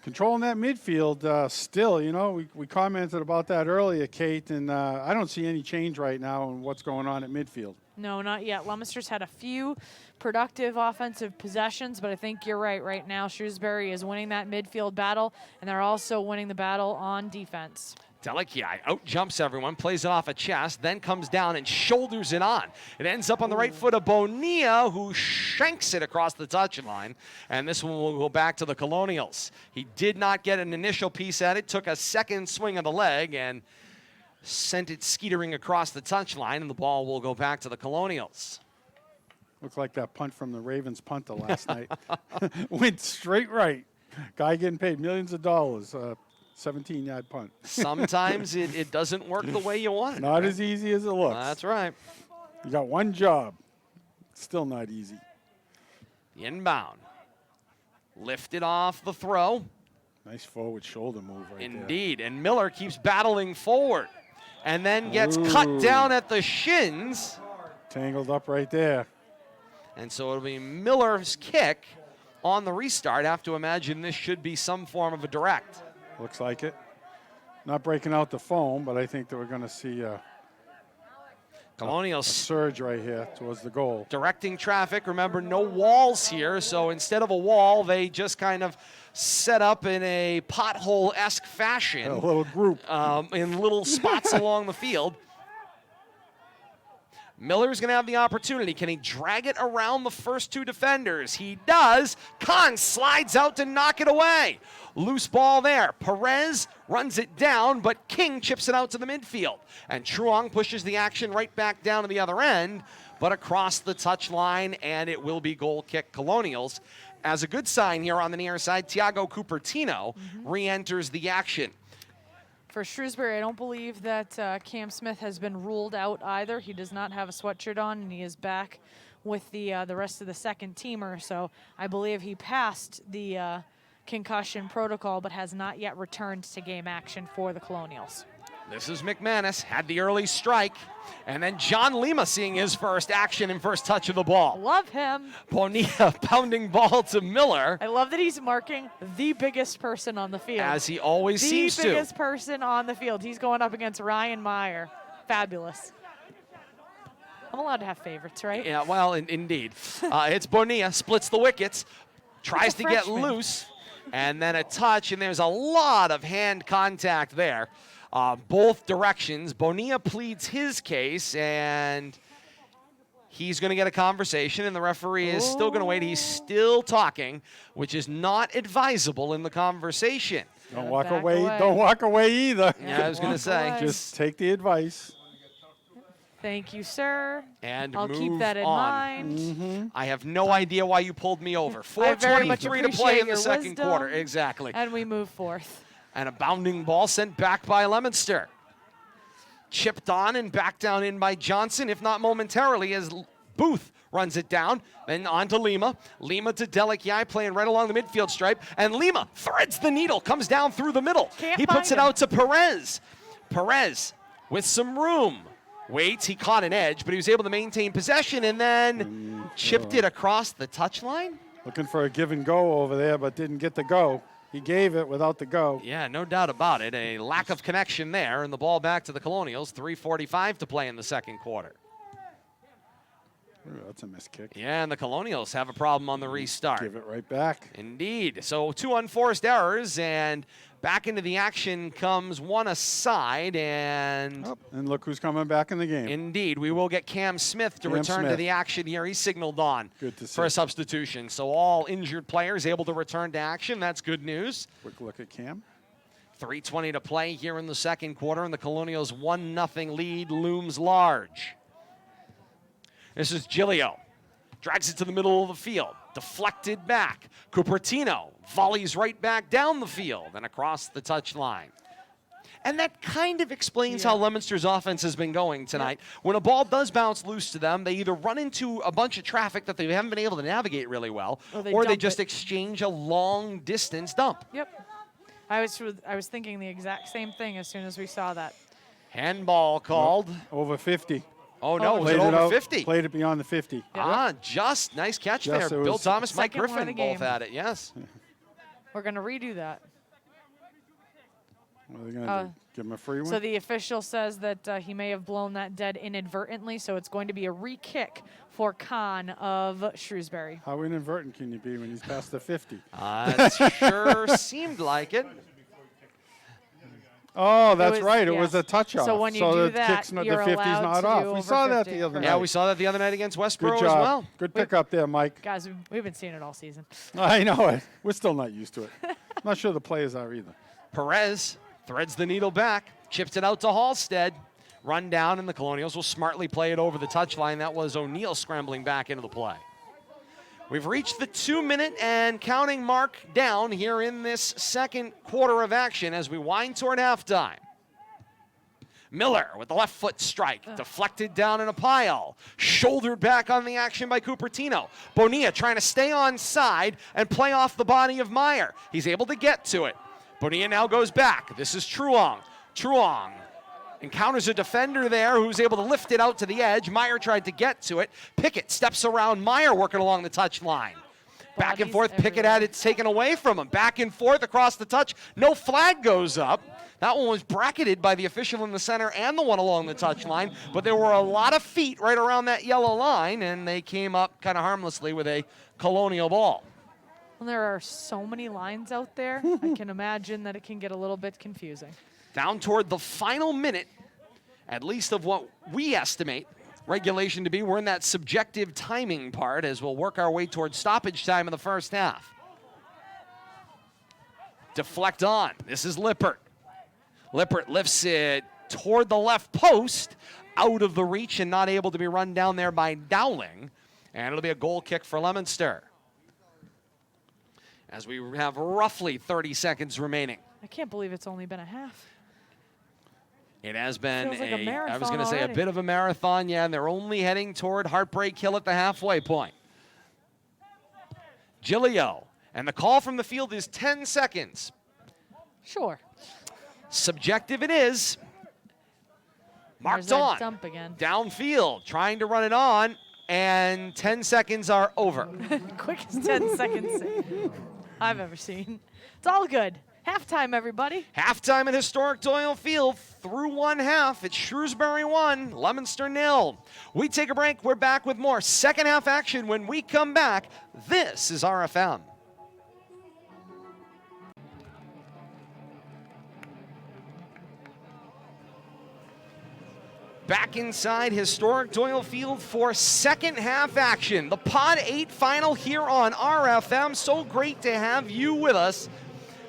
Controlling that midfield still, you know, we commented about that earlier, Kate, and I don't see any change right now in what's going on at midfield. No, not yet. Leominster's had a few productive offensive possessions, but I think you're right. Right now, Shrewsbury is winning that midfield battle, and they're also winning the battle on defense. Delichii out jumps everyone, plays it off a chest, then comes down and shoulders it on. It ends up on the right foot of Bonilla, who shanks it across the touchline, and this one will go back to the Colonials. He did not get an initial piece at it, took a second swing of the leg, and sent it skeetering across the touchline, and the ball will go back to the Colonials. Looked like that punt from the Ravens punter last night. Went straight right. Guy getting paid millions of dollars. 17-yard punt. Sometimes it doesn't work the way you want it. Not as easy as it looks. That's right. You got one job. Still not easy. Inbound. Lifted off the throw. Nice forward shoulder move right Indeed. And Miller keeps battling forward and then gets cut down at the shins. Tangled up right there. And so it'll be Miller's kick on the restart. I have to imagine this should be some form of a direct. Looks like it. Not breaking out the foam, but I think that we're going to see Colonials Surge right here towards the goal. directing traffic. Remember, no walls here, so instead of a wall, they just kind of set up in a pothole-esque fashion. A little group. In little spots along the field. Miller's going to have the opportunity. Can he drag it around the first two defenders? He does. Kahn slides out to knock it away. Loose ball there. Perez runs it down, but King chips it out to the midfield. And Truong pushes the action right back down to the other end, but across the touchline, and it will be goal kick Colonials. As a good sign here on the near side, Tiago Cupertino re-enters the action. For Shrewsbury, I don't believe that Cam Smith has been ruled out either. He does not have a sweatshirt on, and he is back with the rest of the second teamer. So I believe he passed the concussion protocol, but has not yet returned to game action for the Colonials. This is McManus, had the early strike, and then John Lima seeing his first action and first touch of the ball. Love him. Bonilla pounding ball to Miller. I love that he's marking the biggest person on the field. As he always seems to. The biggest person on the field. He's going up against Ryan Meyer. Fabulous. I'm allowed to have favorites, right? Yeah, well, indeed. It's Bonilla, splits the wickets, tries to get freshman. loose, and then a touch, and there's a lot of hand contact there. Both directions. Bonilla pleads his case, and he's going to get a conversation, and the referee is still going to wait. He's still talking, which is not advisable in the conversation. Don't walk back away. away. Don't walk away either. Yeah, I was going to say. away. Just take the advice. Thank you, sir. And I'll move keep that in on. mind. I have no idea why you pulled me over. I very much 4:23 to play appreciate in the your second wisdom. quarter. Exactly. And we move forth. And a bounding ball sent back by Leominster. Chipped on and back down in by Johnson, if not momentarily, as Booth runs it down. Then on to Lima. Lima to Delikiai, playing right along the midfield stripe. And Lima threads the needle, comes down through the middle. He puts it out to Perez. Perez with some room. Waits, he caught an edge, but he was able to maintain possession and then chipped it across the touchline. Looking for a give and go over there, but didn't get the go. He gave it without the go. Yeah, no doubt about it. A lack of connection there, and the ball back to the Colonials. 3:45 to play in the second quarter. Ooh, that's a missed kick. Yeah, and the Colonials have a problem on the restart. Give it right back. Indeed. So 2 unforced errors, and back into the action comes one aside, and Oh, and look who's coming back in the game. indeed, we will get Cam Smith to return to Smith. the action here. He signaled on Good to for a see. substitution. So all injured players able to return to action. That's good news. Quick look at Cam. 3:20 to play here in the second quarter, and the Colonials' 1-0 lead looms large. This is Giglio. Drags it to the middle of the field. Deflected back. Cupertino volleys right back down the field and across the touchline. And that kind of explains how Leominster's offense has been going tonight. When a ball does bounce loose to them, they either run into a bunch of traffic that they haven't been able to navigate really well, or they dump just it. exchange a long distance dump. Yep. I was thinking the exact same thing as soon as we saw that. Handball called. Over 50. Oh, no, was Played it over out, 50? Played it beyond the 50. Just nice catch Just, there. it Bill was- Thomas, Mike Second one of Griffin the both game. had it, yes. We're going to redo that. What are they going to do? Give him a free one? So the official says that he may have blown that dead inadvertently, so it's going to be a re-kick for Kahn of Shrewsbury. How inadvertent can you be when he's past the 50? It sure seemed like it. Oh, that's was- right. It yeah. was a touch off. So when you do the that, kick's not, you're the 50's allowed not to off. do We over saw that 50. the other night. Yeah, we saw that the other night against Westboro Good as job. well. Good pickup there, Mike. Guys, we've been seeing it all season. I know it. We're still not used to it. I'm not sure the players are either. Perez threads the needle back, chips it out to Halstead. Run down, and the Colonials will smartly play it over the touchline. That was O'Neill scrambling back into the play. We've reached the 2-minute and counting mark down here in this second quarter of action as we wind toward halftime. Miller with the left foot strike, deflected down in a pile, shouldered back on the action by Cupertino. Bonilla trying to stay on side and play off the body of Meyer. He's able to get to it. Bonilla now goes back. This is Truong. Truong encounters a defender there who's able to lift it out to the edge. Meyer tried to get to it. Pickett steps around Meyer working along the touchline. Back and Bodies forth, Pickett everywhere. had it taken away from him. Back and forth across the touch. No flag goes up. That one was bracketed by the official in the center and the one along the touchline, but there were a lot of feet right around that yellow line, and they came up kind of harmlessly with a Colonial ball. Well, there are so many lines out there, I can imagine that it can get a little bit confusing. Down toward the final minute, at least of what we estimate regulation to be. We're in that subjective timing part as we'll work our way towards stoppage time in the first half. Deflect on. This is Lippert. Lippert lifts it toward the left post, out of the reach and not able to be run down there by Dowling. And it'll be a goal kick for Leominster, as we have roughly 30 seconds remaining. I can't believe it's only been a half. It has been Feels like a I was marathon going to say, a already. bit of a marathon, yeah, and they're only heading toward Heartbreak Hill at the halfway point. Gilio, and the call from the field is 10 seconds. Sure. Subjective it is. Marked There's that on. dump again. Downfield, trying to run it on, and 10 seconds are over. Quickest 10 seconds I've ever seen. It's all good. Halftime, everybody. Halftime at historic Doyle Field. Through one half, it's Shrewsbury 1, Leominster 0. We take a break. We're back with more second half action when we come back. This is RFM. Back inside historic Doyle Field for second half action. The Pod 8 final here on RFM. So great to have you with us.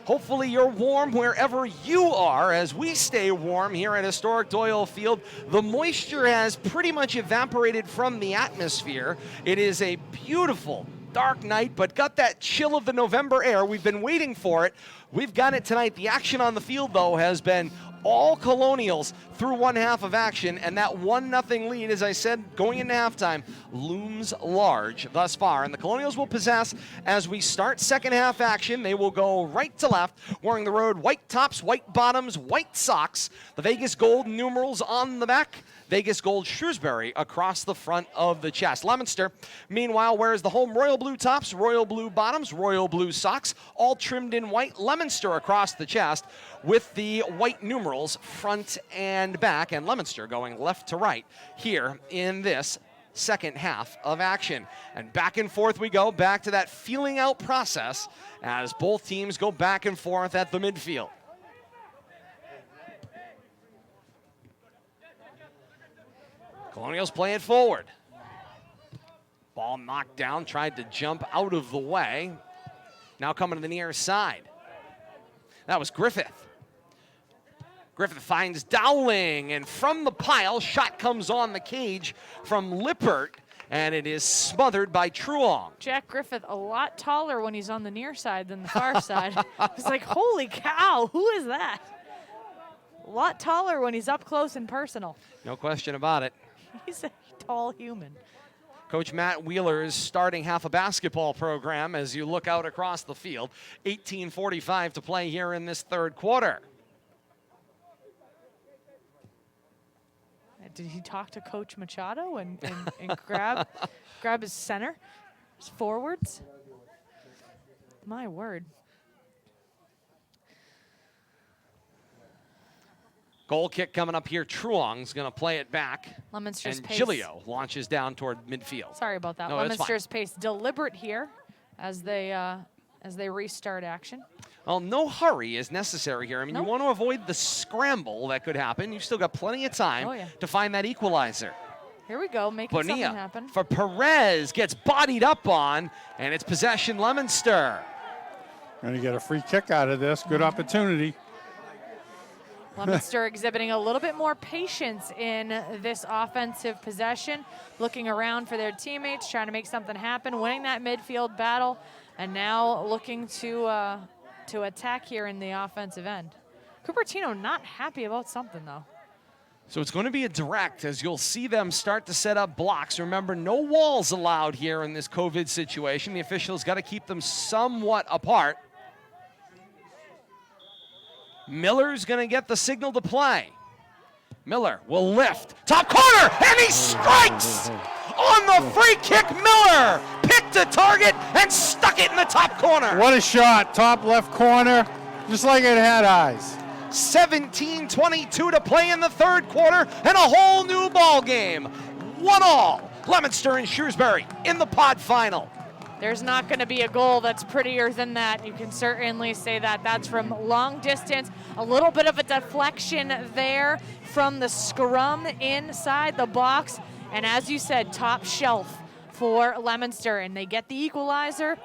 Hopefully you're warm wherever you are as we stay warm here at historic Doyle Field. The moisture has pretty much evaporated from the atmosphere. It is a beautiful dark night, but got that chill of the November air. We've been waiting for it. We've got it tonight. The action on the field, though, has been all Colonials through one half of action, and that 1-0 lead, as I said, going into halftime, looms large thus far. And the Colonials will possess as we start second half action. They will go right to left, wearing the road white tops, white bottoms, white socks, the Vegas gold numerals on the back, Vegas gold Shrewsbury across the front of the chest. Leominster, meanwhile, wears the home royal blue tops, royal blue bottoms, royal blue socks, all trimmed in white. Leominster across the chest with the white numerals front and back, and Leominster going left to right here in this second half of action. And back and forth we go, back to that feeling out process as both teams go back and forth at the midfield. Colonials play it forward. Ball knocked down, tried to jump out of the way. Now coming to the near side. That was Griffith. Griffith finds Dowling, and from the pile, shot comes on the cage from Lippert, and it is smothered by Truong. Jack Griffith, a lot taller when he's on the near side than the far side. It's like, holy cow, who is that? A lot taller when he's up close and personal. No question about it. He's a tall human. Coach Matt Wheeler is starting half a basketball program as you look out across the field. 18:45 to play here in this third quarter. Did he talk to Coach Machado and grab his center, his forwards? My word. Goal kick coming up here. Truong's going to play it back. Leominster's and pace. Gilio launches down toward midfield. Sorry about that. No, that's Leominster's pace deliberate here as they restart action. Well, no hurry is necessary here. I mean, Nope. you want to avoid the scramble that could happen. You've still got plenty of time to find that equalizer. Here we go, making something Bonilla happen. for Perez, gets bodied up on, and it's possession Leominster. Going to get a free kick out of this. Good opportunity. Leominster exhibiting a little bit more patience in this offensive possession, looking around for their teammates, trying to make something happen, winning that midfield battle, and now looking to attack here in the offensive end. Cupertino not happy about something, though. So it's going to be a direct as you'll see them start to set up blocks. Remember, no walls allowed here in this COVID situation. The officials got to keep them somewhat apart. Miller's going to get the signal to play. Miller will lift. Top corner, and he strikes! On the free kick, Miller picked a target and stuck it it in the top corner. What a shot, top left corner, just like it had eyes. 17:22 to play in the third quarter, and a whole new ball game. 1-all, Leominster and Shrewsbury in the pod final. There's not going to be a goal that's prettier than that. You can certainly say that. That's from long distance. A little bit of a deflection there from the scrum inside the box. And as you said, top shelf for Leominster. And they get the equalizer.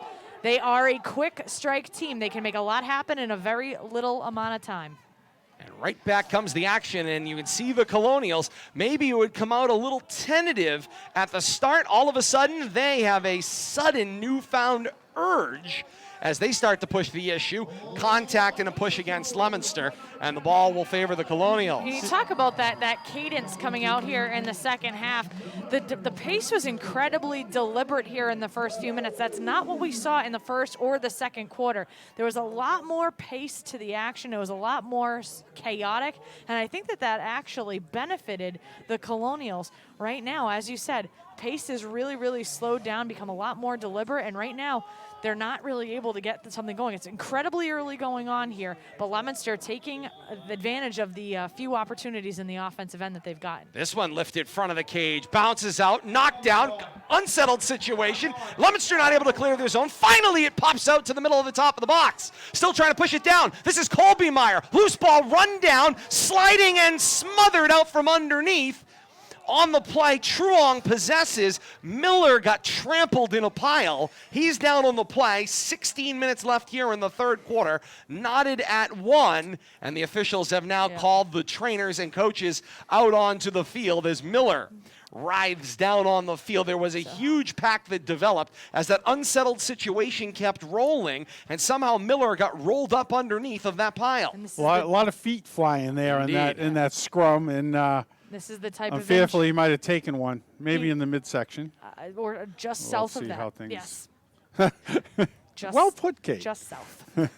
They are a quick strike team. They can make a lot happen in a very little amount of time. And right back comes the action, and you can see the Colonials. Maybe it would come out a little tentative at the start. All of a sudden, they have a sudden newfound urge as they start to push the issue. Contact and a push against Leominster, and the ball will favor the Colonials. You talk about that cadence coming out here in the second half. The pace was incredibly deliberate here in the first few minutes. That's not what we saw in the first or the second quarter. There was a lot more pace to the action. It was a lot more chaotic, and I think that actually benefited the Colonials. Right now, as you said, pace is really, really slowed down, become a lot more deliberate, and right now, they're not really able to get something going. It's incredibly early going on here, but Leominster taking advantage of the few opportunities in the offensive end that they've gotten. This one lifted front of the cage, bounces out, knocked down, unsettled situation. Leominster not able to clear their zone. Finally, it pops out to the middle of the top of the box. Still trying to push it down. This is Colby Meyer. Loose ball run down, sliding and smothered out from underneath. On the play, Truong possesses. Miller got trampled in a pile. He's down on the play. 16 minutes left here in the third quarter. Knotted at 1, and the officials have now called the trainers and coaches out onto the field as Miller writhes down on the field. There was a huge pack that developed as that unsettled situation kept rolling, and somehow Miller got rolled up underneath of that pile. A lot of feet flying there in that scrum, and this is the type I'm of fearful he might have taken one, maybe in the midsection. or just south of see that. how things- Yes. Just, well put, Kate. Just south. And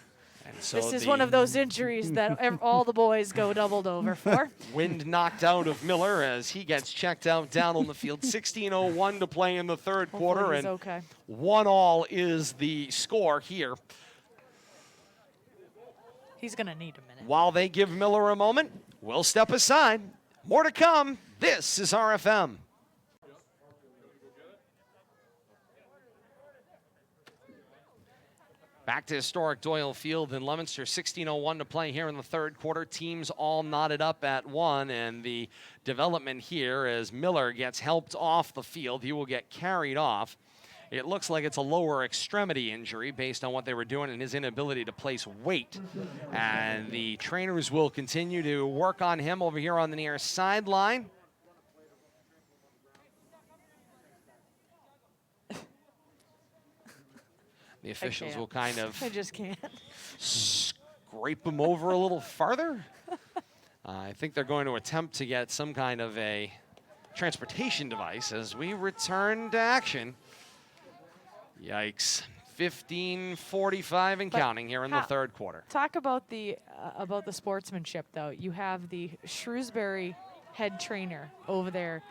so This is one of those injuries that all the boys go doubled over for. Wind knocked out of Miller as he gets checked out down on the field. 16:01 to play in the third quarter, Hopefully he's and okay. 1-all is the score here. He's going to need a minute. While they give Miller a moment, we'll step aside. More to come. This is RFM. Back to historic Doyle Field in Leominster. 16:01 to play here in the third quarter. Teams all knotted up at 1, and the development here as Miller gets helped off the field. He will get carried off. It looks like it's a lower extremity injury based on what they were doing and his inability to place weight. And the trainers will continue to work on him over here on the near sideline. The officials will kind of I just can't. scrape him over a little farther. I think they're going to attempt to get some kind of a transportation device as we return to action. Yikes. 15:45 and counting here in the third quarter. Talk about the sportsmanship, though. You have the Shrewsbury head trainer over there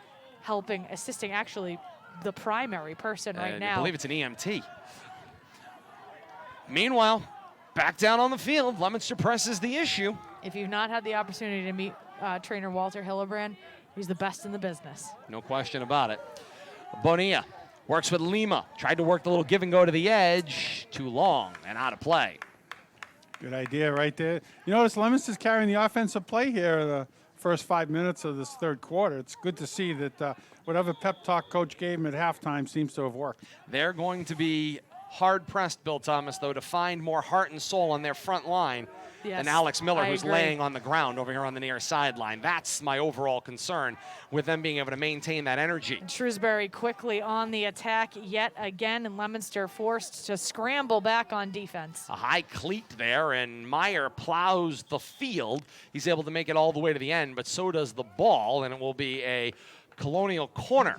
helping, assisting, actually the primary person right now. I believe it's an EMT. Meanwhile, back down on the field, Leominster presses the issue. If you've not had the opportunity to meet trainer Walter Hillebrand, he's the best in the business. No question about it. Bonilla works with Lima. Tried to work the little give and go to the edge. Too long and out of play. Good idea right there. You notice Leominster's carrying the offensive play here the first 5 minutes of this third quarter. It's good to see that whatever pep talk coach gave him at halftime seems to have worked. They're going to be hard-pressed, Bill Thomas, though, to find more heart and soul on their front line than Alex Miller, who's laying on the ground over here on the near sideline. That's my overall concern with them being able to maintain that energy. And Shrewsbury quickly on the attack yet again, and Leominster forced to scramble back on defense. A high cleat there, and Meyer plows the field. He's able to make it all the way to the end, but so does the ball, and it will be a Colonial corner.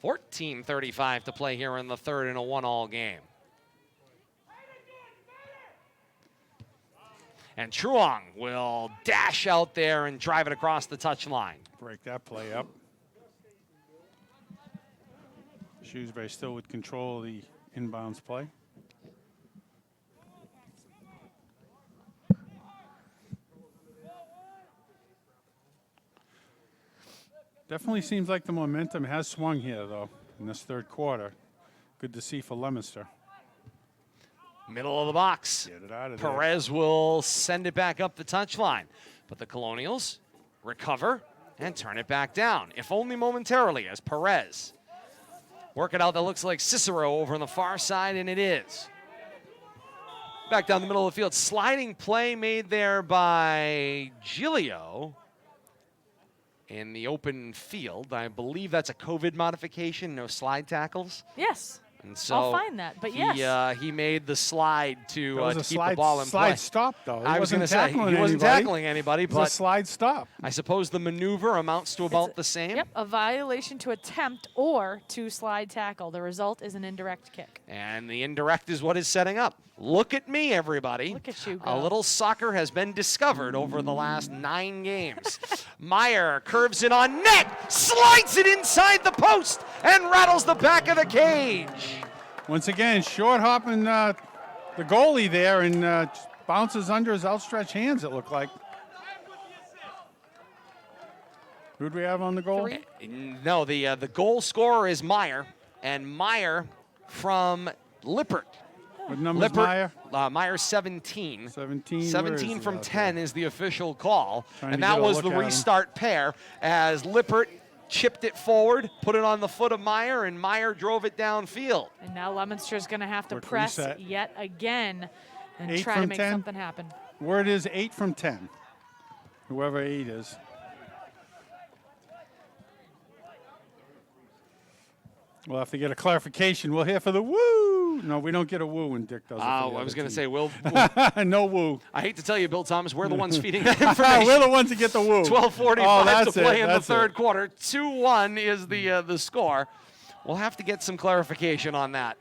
14:35 to play here in the third in a 1-all game. And Truong will dash out there and drive it across the touchline. Break that play up. Shrewsbury still with control of the inbounds play. Definitely seems like the momentum has swung here, though, in this third quarter. Good to see for Leominster. Middle of the box. Get it out of there. Perez will send it back up the touchline. But the Colonials recover and turn it back down, if only momentarily, as Perez work it out. That looks like Cicero over on the far side, and it is. Back down the middle of the field. Sliding play made there by Giglio in the open field. I believe that's a COVID modification, no slide tackles. Yes. And so I'll find that, but yes. He made the slide to keep the ball in play. Slide stop, though. I was going to say, he wasn't tackling anybody, It but was a slide stop. I suppose the maneuver amounts to about the same. Yep, a violation to attempt or to slide tackle. The result is an indirect kick. And the indirect is what is setting up. Look at me, everybody. Look at you A go. little soccer has been discovered over the last 9 games. Meyer curves it on net, slides it inside the post, and rattles the back of the cage. Once again, short hopping the goalie there and just bounces under his outstretched hands, it looked like. Who do we have on the goal? No, the goal scorer is Meyer, and Meyer from Lippert. What number is Meyer? Meyer's 17. 17. 17 from 10 is the official call. Trying And to that get a was look the at him. restart pair as Lippert chipped it forward, put it on the foot of Meyer, and Meyer drove it downfield. And now Leominster's going to have to Quick press reset. yet again and 8 try to from make 10? something happen. Word is 8 from 10. Whoever 8 is. We'll have to get a clarification. We'll hear for the woo. No, we don't get a woo when Dick does it. I was going to say, no woo. I hate to tell you, Bill Thomas, we're the ones feeding that information. We're the ones that get the woo. 12:45 to play in the That's third it. quarter. 2-1 is the score. We'll have to get some clarification on that,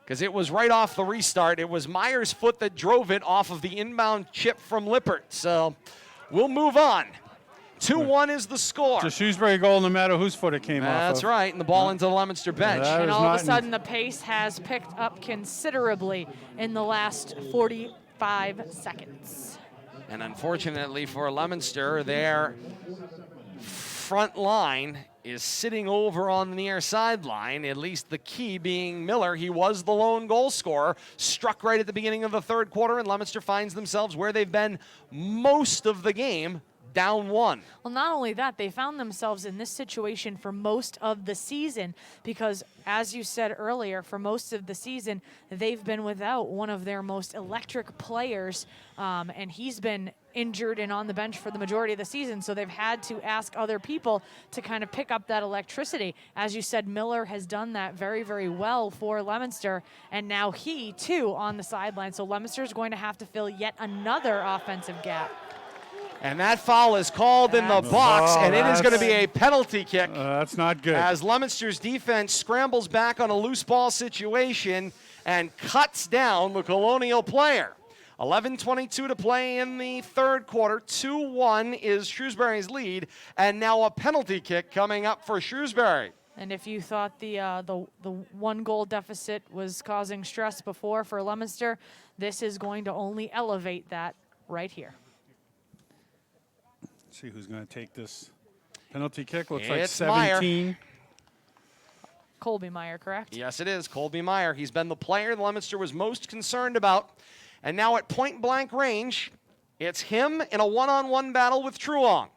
because it was right off the restart. It was Meyer's foot that drove it off of the inbound chip from Lippert. So we'll move on. 2-1 is the score. It's a Shrewsbury goal no matter whose foot it came off of. That's right, and the ball into the Leominster bench. That And is all of not a sudden, the pace has picked up considerably in the last 45 seconds. And unfortunately for Leominster, their front line is sitting over on the near sideline, at least the key being Miller. He was the lone goal scorer, struck right at the beginning of the third quarter, and Leominster finds themselves where they've been most of the game, down 1. Well, not only that, they found themselves in this situation for most of the season because, as you said earlier, for most of the season, they've been without one of their most electric players, and he's been injured and on the bench for the majority of the season, so they've had to ask other people to kind of pick up that electricity. As you said, Miller has done that very, very well for Leominster, and now he, too, on the sideline. So Leominster is going to have to fill yet another offensive gap. And that foul is called in the box, and it is going to be a penalty kick. That's not good. As Leominster's defense scrambles back on a loose ball situation and cuts down the Colonial player. 11:22 to play in the third quarter. 2-1 is Shrewsbury's lead, and now a penalty kick coming up for Shrewsbury. And if you thought the 1-goal deficit was causing stress before for Leominster, this is going to only elevate that right here. See who's going to take this penalty kick. Looks like It's 17. Meyer. Colby Meyer, correct? Yes, it is. Colby Meyer. He's been the player the Leominster was most concerned about. And now at point-blank range, it's him in a one-on-one battle with Truong.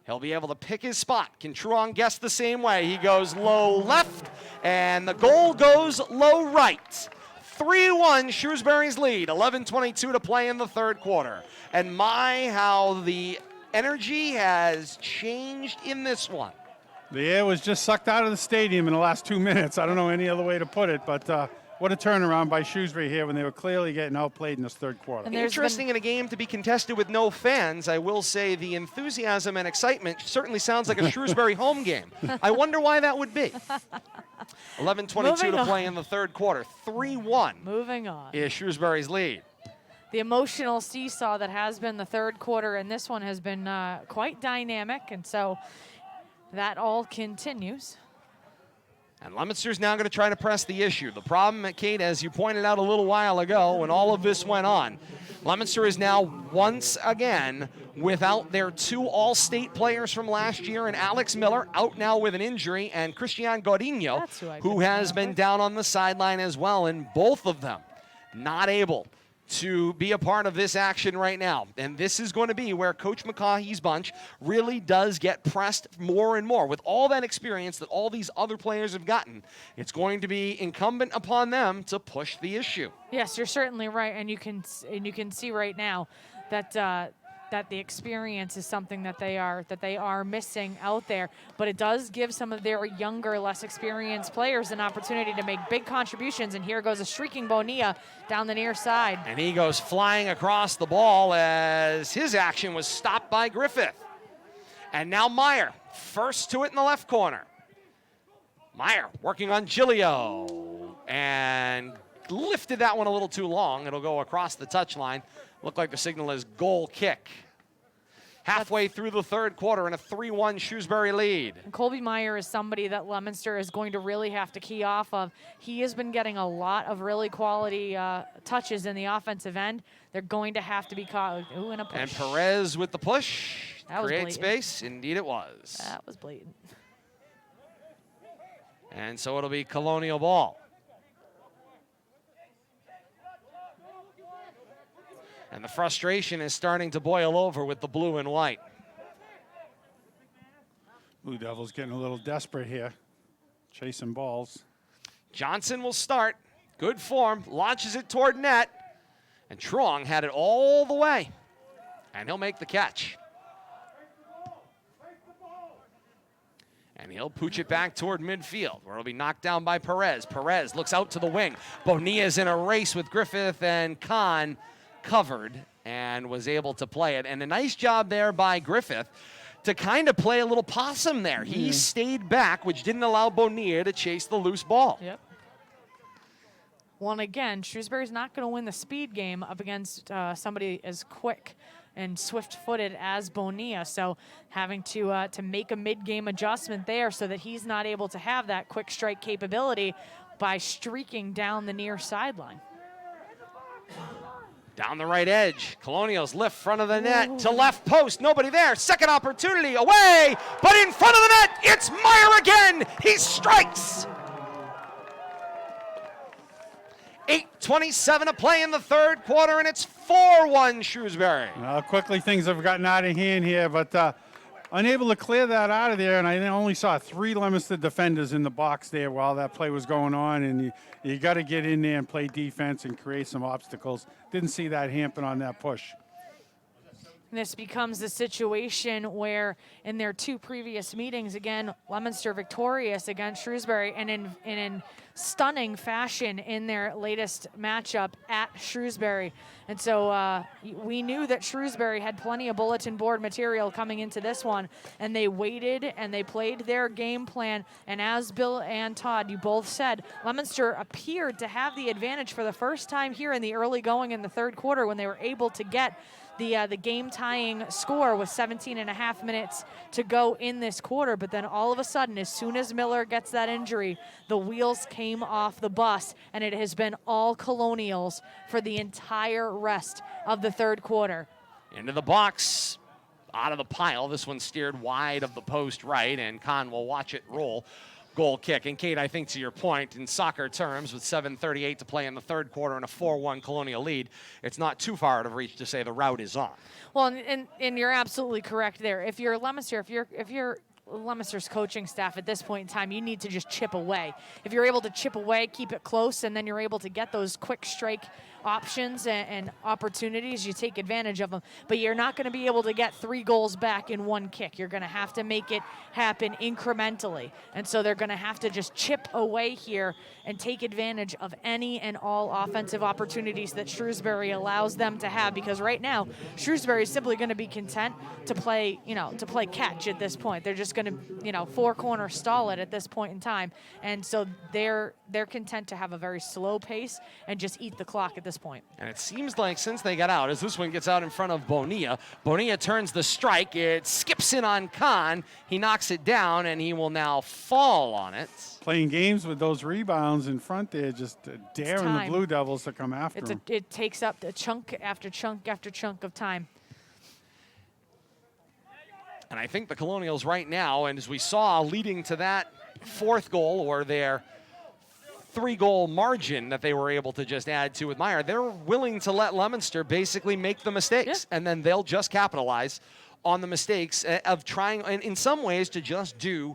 He'll be able to pick his spot. Can Truong guess the same way? He goes low left, and the goal goes low right. 3-1, Shrewsbury's lead. 11:22 to play in the third quarter. And my, how the energy has changed in this one. The air was just sucked out of the stadium in the last 2 minutes. I don't know any other way to put it, but what a turnaround by Shrewsbury here when they were clearly getting outplayed in this third quarter. And Interesting in a game to be contested with no fans. I will say the enthusiasm and excitement certainly sounds like a Shrewsbury home game. I wonder why that would be. 11:22 to play in the third quarter. 3-1 Moving on. is Shrewsbury's lead. the emotional seesaw that has been the third quarter, and this one has been quite dynamic, and so that all continues. And Leominster's now going to try to press the issue. The problem, Kate, as you pointed out a little while ago when all of this went on, Leominster is now once again without their 2 all-state players from last year, and Alex Miller out now with an injury, and Christian Godinho, who has been down on the sideline as well, and both of them not able to be a part of this action right now. And this is going to be where Coach McCaughey's bunch really does get pressed more and more. With all that experience that all these other players have gotten, it's going to be incumbent upon them to push the issue. Yes, you're certainly right, and you can see right now that that the experience is something that they are missing out there. But it does give some of their younger, less experienced players an opportunity to make big contributions. And here goes a streaking Bonilla down the near side. And he goes flying across the ball as his action was stopped by Griffith. And now Meyer, first to it in the left corner. Meyer working on Giglio and lifted that one a little too long. It'll go across the touchline. Looked like the signal is goal kick. Halfway through the third quarter in a 3-1 Shrewsbury lead. And Colby Meyer is somebody that Leominster is going to really have to key off of. He has been getting a lot of really quality touches in the offensive end. They're going to have to be caught. Ooh, and a push. And Perez with the push. That was Create blatant. space. Indeed it was. That was blatant. And so it'll be Colonial ball. And the frustration is starting to boil over with the blue and white. Blue Devils getting a little desperate here, chasing balls. Johnson will start. Good form. Launches it toward net. And Trong had it all the way. And he'll make the catch. And he'll pooch it back toward midfield, where it'll be knocked down by Perez. Perez looks out to the wing. Bonilla's in a race with Griffith, and Khan covered and was able to play it. And a nice job there by Griffith to kind of play a little possum there. He stayed back, which didn't allow Bonilla to chase the loose ball. Yep. Well, and again, Shrewsbury's not going to win the speed game up against somebody as quick and swift-footed as Bonilla, so having to make a mid-game adjustment there so that he's not able to have that quick strike capability by streaking down the near sideline. Down the right edge, Colonials lift front of the net to left post, nobody there. Second opportunity away, but in front of the net, it's Meyer again. He strikes. 8:27 to play in the third quarter, and it's 4-1 Shrewsbury. Quickly things have gotten out of hand here, but unable to clear that out of there, and I only saw 3 Leominster defenders in the box there while that play was going on, and you got to get in there and play defense and create some obstacles. Didn't see that happen on that push. This becomes the situation where in their 2 previous meetings, again, Leominster victorious against Shrewsbury, and in stunning fashion in their latest matchup at Shrewsbury. And so we knew that Shrewsbury had plenty of bulletin board material coming into this one, and they waited and they played their game plan. And as Bill and Todd, you both said, Leominster appeared to have the advantage for the first time here in the early going in the third quarter when they were able to get the game-tying score with 17 and a half minutes to go in this quarter. But then all of a sudden, as soon as Miller gets that injury, the wheels came off the bus, and it has been all Colonials for the entire rest of the third quarter. Into the box, out of the pile. This one steered wide of the post right, and Khan will watch it roll. Goal kick. And Kate, I think to your point, in soccer terms, with 7:38 to play in the third quarter and a 4-1 Colonial lead, it's not too far out of reach to say the route is on. Well, and you're absolutely correct there. If you're Leominster, if you're Leominster's coaching staff at this point in time, you need to just chip away. If you're able to chip away, keep it close, and then you're able to get those quick strike options and opportunities, you take advantage of them. But you're not going to be able to get 3 goals back in one kick. You're going to have to make it happen incrementally. And so they're going to have to just chip away here and take advantage of any and all offensive opportunities that Shrewsbury allows them to have, because right now Shrewsbury is simply going to be content to play catch at this point. They're just going to, 4-corner stall it at this point in time. And so they're content to have a very slow pace and just eat the clock at this this point. And it seems like since they got out, as this one gets out in front of Bonilla, Bonilla turns the strike. It skips in on Khan. He knocks it down, and he will now fall on it. Playing games with those rebounds in front there, just daring the Blue Devils to come after him. It takes up a chunk after chunk after chunk of time. And I think the Colonials right now, and as we saw leading to that fourth goal, or their 3-goal margin that they were able to just add to with Meyer, they're willing to let Leominster basically make the mistakes, and then they'll just capitalize on the mistakes of trying, in some ways, to just do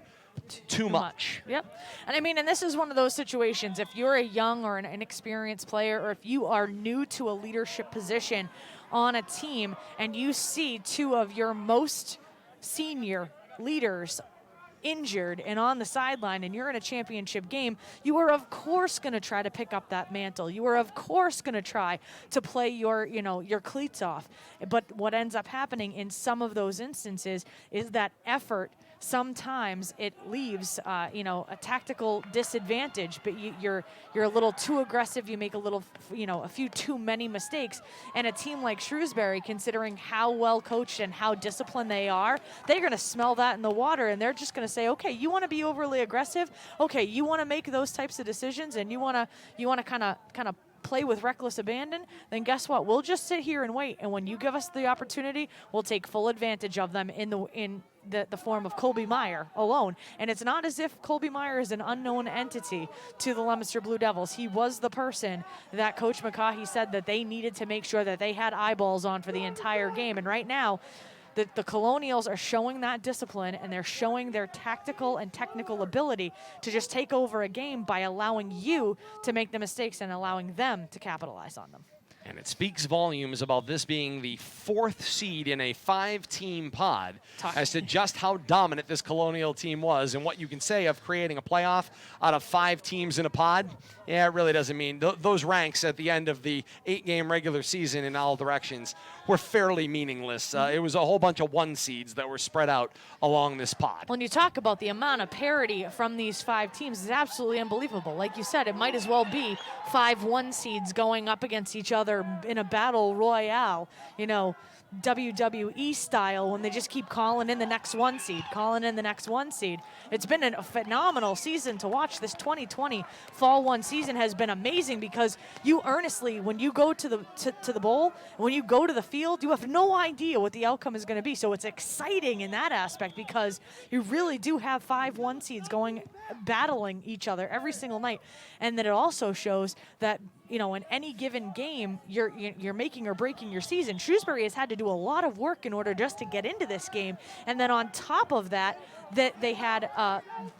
too much. Yep. And I mean, and this is one of those situations, if you're a young or an inexperienced player, or if you are new to a leadership position on a team and you see two of your most senior leaders injured and on the sideline, and you're in a championship game, you are of course going to try to pick up that mantle. You are of course going to try to play your cleats off. But what ends up happening in some of those instances is that effort, sometimes it leaves a tactical disadvantage, but you're a little too aggressive. You make a few too many mistakes, and a team like Shrewsbury, considering how well coached and how disciplined they are, they're going to smell that in the water, and they're just going to say, okay, you want to be overly aggressive, okay, you want to make those types of decisions, and you want to kind of play with reckless abandon, then guess what? We'll just sit here and wait, and when you give us the opportunity, we'll take full advantage of them in the form of Colby Meyer alone. And it's not as if Colby Meyer is an unknown entity to the Leominster Blue Devils. He was the person that Coach McCaughey said that they needed to make sure that they had eyeballs on for the entire game. And right now, the Colonials are showing that discipline, and they're showing their tactical and technical ability to just take over a game by allowing you to make the mistakes and allowing them to capitalize on them. And it speaks volumes about this being the 4th seed in a 5-team pod as to just how dominant this Colonial team was, and what you can say of creating a playoff out of 5 teams in a pod. Yeah, it really doesn't mean those ranks at the end of the 8-game regular season in all directions were fairly meaningless. It was a whole bunch of 1 seeds that were spread out along this pod. When you talk about the amount of parity from these 5 teams, it's absolutely unbelievable. Like you said, it might as well be 5 1 seeds going up against each other in a battle royale, WWE style, when they just keep calling in the next 1 seed, calling in the next 1 seed. It's been a phenomenal season to watch. This 2020 Fall 1 season has been amazing, because you earnestly, when you go to the bowl, when you go to the field, you have no idea what the outcome is going to be. So it's exciting in that aspect, because you really do have 5 1 seeds battling each other every single night. And then it also shows that, in any given game, you're making or breaking your season. Shrewsbury has had to do a lot of work in order just to get into this game. And then on top of that, they had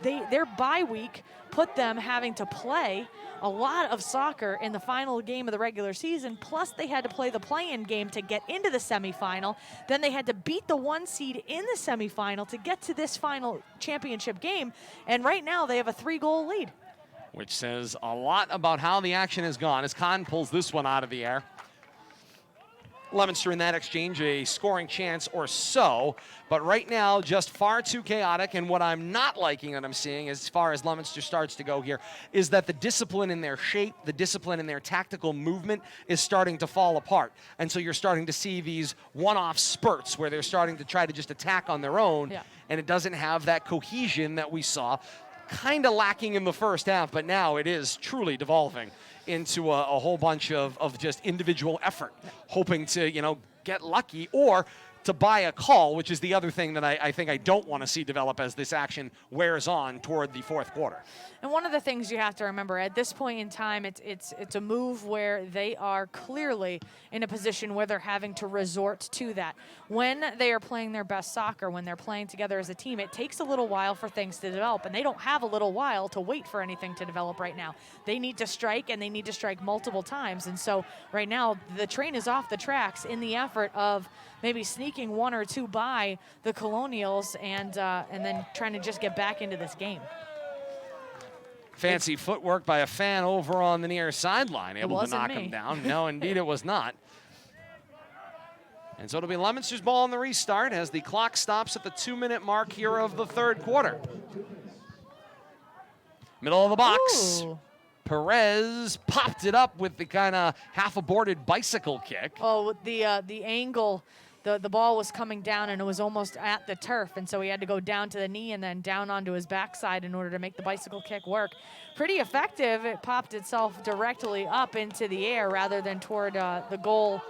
their bye week put them having to play a lot of soccer in the final game of the regular season, plus they had to play the play-in game to get into the semifinal. Then they had to beat the 1 seed in the semifinal to get to this final championship game. And right now they have a 3-goal lead, which says a lot about how the action has gone as Khan pulls this one out of the air. Leominster in that exchange, a scoring chance or so, but right now just far too chaotic. And what I'm not liking that I'm seeing as far as Leominster starts to go here is that the discipline in their shape, the discipline in their tactical movement is starting to fall apart. And so you're starting to see these one-off spurts where they're starting to try to just attack on their own, and it doesn't have that cohesion that we saw kind of lacking in the first half, but now it is truly devolving into a whole bunch of just individual effort, hoping to, get lucky or to buy a call, which is the other thing that I think I don't want to see develop as this action wears on toward the 4th quarter. And one of the things you have to remember, at this point in time, it's a move where they are clearly in a position where they're having to resort to that. When they are playing their best soccer, when they're playing together as a team, it takes a little while for things to develop, and they don't have a little while to wait for anything to develop right now. They need to strike, and they need to strike multiple times. And so right now, the train is off the tracks in the effort of maybe sneaking 1 or 2 by the Colonials and then trying to just get back into this game. Fancy footwork by a fan over on the near sideline, able to knock him down. No, indeed it was not. And so it'll be Leominster's ball on the restart as the clock stops at the 2-minute mark here of the 3rd quarter. Middle of the box. Ooh. Perez popped it up with the kind of half-aborted bicycle kick. Oh, the angle, the ball was coming down and it was almost at the turf, and so he had to go down to the knee and then down onto his backside in order to make the bicycle kick work. Pretty effective. It popped itself directly up into the air rather than toward the goal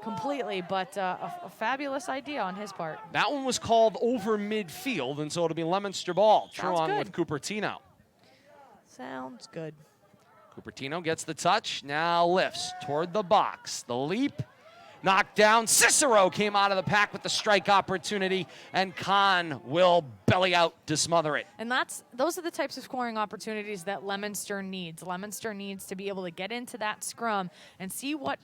completely, but a fabulous idea on his part. That one was called over midfield, and so it'll be Leominster ball. Truong with Cupertino. Sounds good. Cupertino gets the touch, now lifts toward the box. The leap, knocked down. Cicero came out of the pack with the strike opportunity, and Kahn will belly out to smother it. And those are the types of scoring opportunities that Leominster needs. Leominster needs to be able to get into that scrum and see what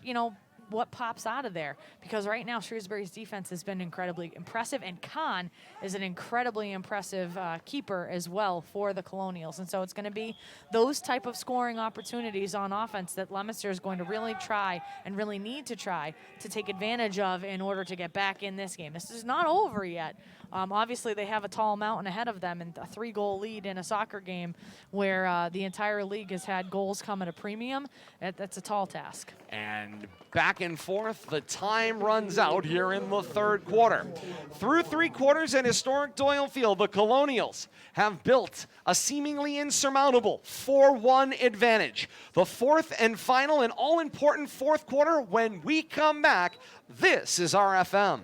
pops out of there, because right now Shrewsbury's defense has been incredibly impressive, and Kahn is an incredibly impressive keeper as well for the Colonials. And so it's going to be those type of scoring opportunities on offense that Leominster is going to really try and really need to try to take advantage of in order to get back in this game. This is not over yet. Obviously, they have a tall mountain ahead of them, and a 3-goal lead in a soccer game where the entire league has had goals come at a premium. That's a tall task. And back and forth, the time runs out here in the third quarter. Through 3 quarters at historic Doyle Field, the Colonials have built a seemingly insurmountable 4-1 advantage. The fourth and final and all-important fourth quarter. When we come back, this is RFM.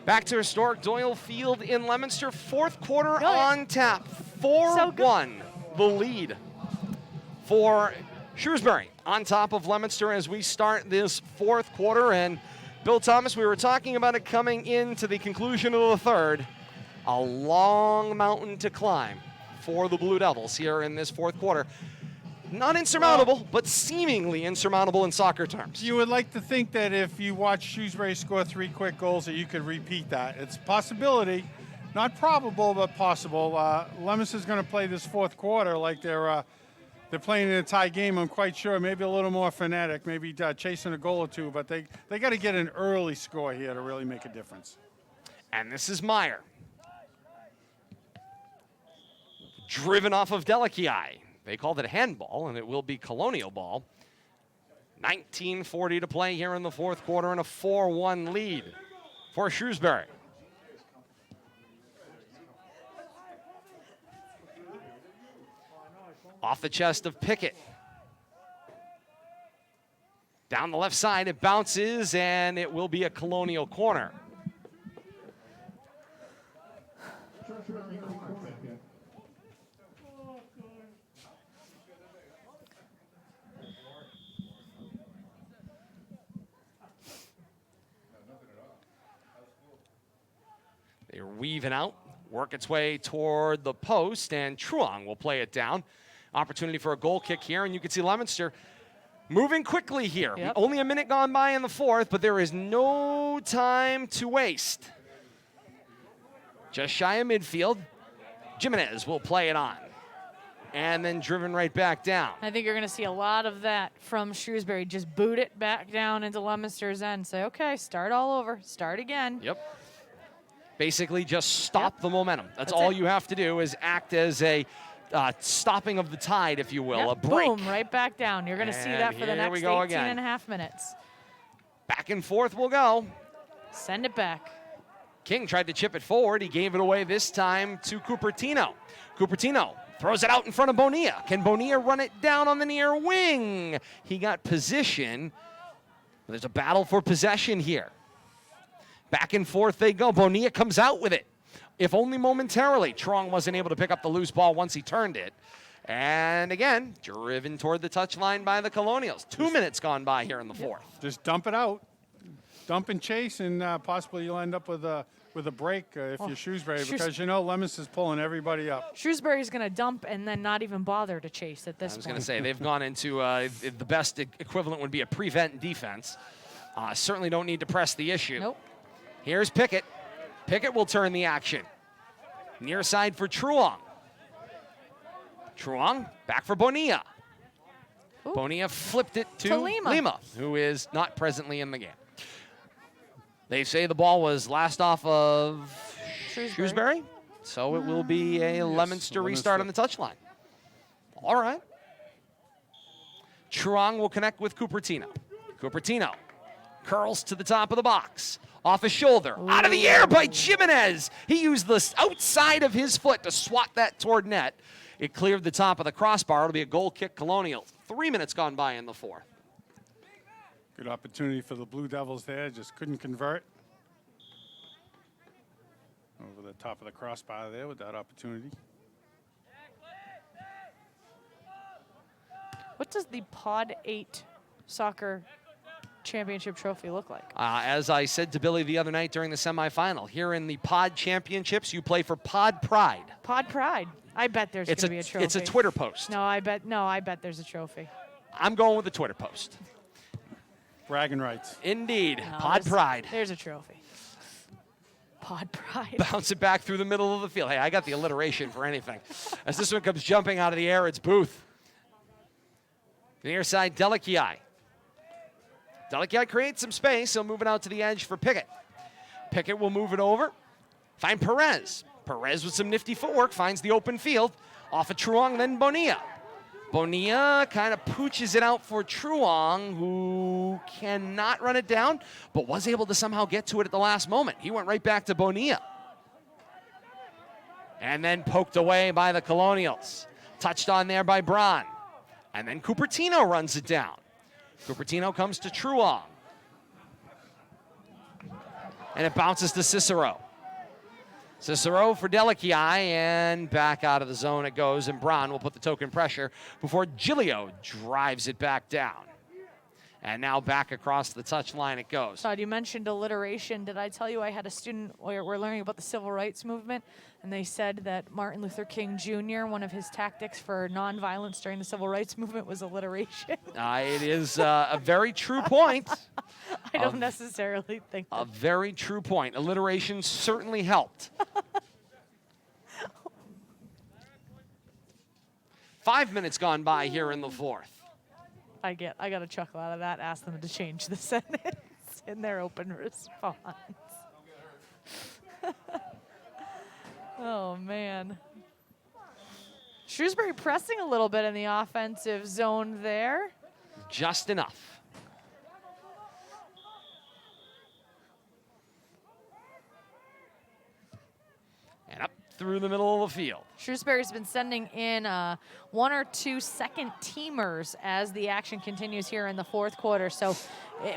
Back to historic Doyle Field in Leominster. Fourth quarter on tap. 4-1 the lead for Shrewsbury on top of Leominster as we start this fourth quarter. And Bill Thomas, we were talking about it coming into the conclusion of the third. A long mountain to climb for the Blue Devils here in this fourth quarter. Not insurmountable, but seemingly insurmountable in soccer terms. You would like to think that if you watch Shrewsbury score 3 quick goals that you could repeat that. It's a possibility, not probable, but possible. Leominster's going to play this fourth quarter like they're playing in a tie game, I'm quite sure. Maybe a little more frenetic, maybe chasing a goal or two, but they got to get an early score here to really make a difference. And this is Meyer. Driven off of Delici. They called it a handball, and it will be Colonial ball. 19:40 to play here in the fourth quarter, and a 4-1 lead for Shrewsbury. Off the chest of Pickett. Down the left side, it bounces, and it will be a Colonial corner. They're weaving out, work its way toward the post, and Truong will play it down. Opportunity for a goal kick here, and you can see Leominster moving quickly here. Yep. Only a minute gone by in the fourth, but there is no time to waste. Just shy of midfield, Jimenez will play it on, and then driven right back down. I think you're going to see a lot of that from Shrewsbury. Just boot it back down into Leominster's end. Say, okay, start all over, start again. Yep. Basically just stop the momentum. That's all you have to do is act as a stopping of the tide, if you will, a break. Boom, right back down. You're going to see that for the next 18 and a half minutes. Back and forth we'll go. Send it back. King tried to chip it forward. He gave it away this time to Cupertino. Cupertino throws it out in front of Bonilla. Can Bonilla run it down on the near wing? He got position. There's a battle for possession here. Back and forth they go. Bonilla comes out with it, if only momentarily. Truong wasn't able to pick up the loose ball once he turned it. And again, driven toward the touchline by the Colonials. 2 minutes gone by here in the fourth. Just dump it out. Dump and chase, and possibly you'll end up with a break if you're Shrewsbury, because you know Leominster's pulling everybody up. Shrewsbury's going to dump and then not even bother to chase at this point. I was going to say, they've gone into the best equivalent would be a prevent defense. Certainly don't need to press the issue. Nope. Here's Pickett. Pickett will turn the action. Near side for Truong. Truong back for Bonilla. Bonilla flipped it to Lima, who is not presently in the game. They say the ball was last off of Shrewsbury, so it will be a Leominster restart on the touchline. All right. Truong will connect with Cupertino. Cupertino curls to the top of the box. Off his shoulder, out of the air by Jimenez. He used the outside of his foot to swat that toward net. It cleared the top of the crossbar. It'll be a goal kick Colonial. 3 minutes gone by in the fourth. Good opportunity for the Blue Devils there, just couldn't convert. Over the top of the crossbar there with that opportunity. What does the Pod 8 soccer championship trophy look like? As I said to Billy the other night during the semifinal, here in the Pod Championships, you play for Pod Pride. Pod Pride. I bet there's going to be a trophy. It's a Twitter post. No, I bet there's a trophy. I'm going with the Twitter post. Bragging rights. Indeed. No, Pod Pride. There's a trophy. Pod Pride. Bounce it back through the middle of the field. Hey, I got the alliteration for anything. As this one comes jumping out of the air, it's Booth. The near side, Delakiai. Delakiai creates some space. He'll move it out to the edge for Pickett. Pickett will move it over. Find Perez. Perez with some nifty footwork finds the open field. Off of Truong, then Bonilla. Bonilla kind of pooches it out for Truong, who cannot run it down, but was able to somehow get to it at the last moment. He went right back to Bonilla. And then poked away by the Colonials. Touched on there by Braun. And then Cupertino runs it down. Cupertino comes to Truong. And it bounces to Cicero. Cicero for Delakiai, and back out of the zone it goes, and Braun will put the token pressure before Giglio drives it back down. And now back across the touchline it goes. Todd, you mentioned alliteration. Did I tell you I had a student where we're learning about the civil rights movement, and they said that Martin Luther King Jr., one of his tactics for nonviolence during the civil rights movement was alliteration? It is a very true point. I don't necessarily think that. A very true point. Alliteration certainly helped. 5 minutes gone by here in the fourth. I got a chuckle out of that. Ask them to change the sentence in their open response. Oh, man. Shrewsbury pressing a little bit in the offensive zone there. Just enough. And up through the middle of the field. Shrewsbury's been sending in 1 or 2 second teamers as the action continues here in the fourth quarter. So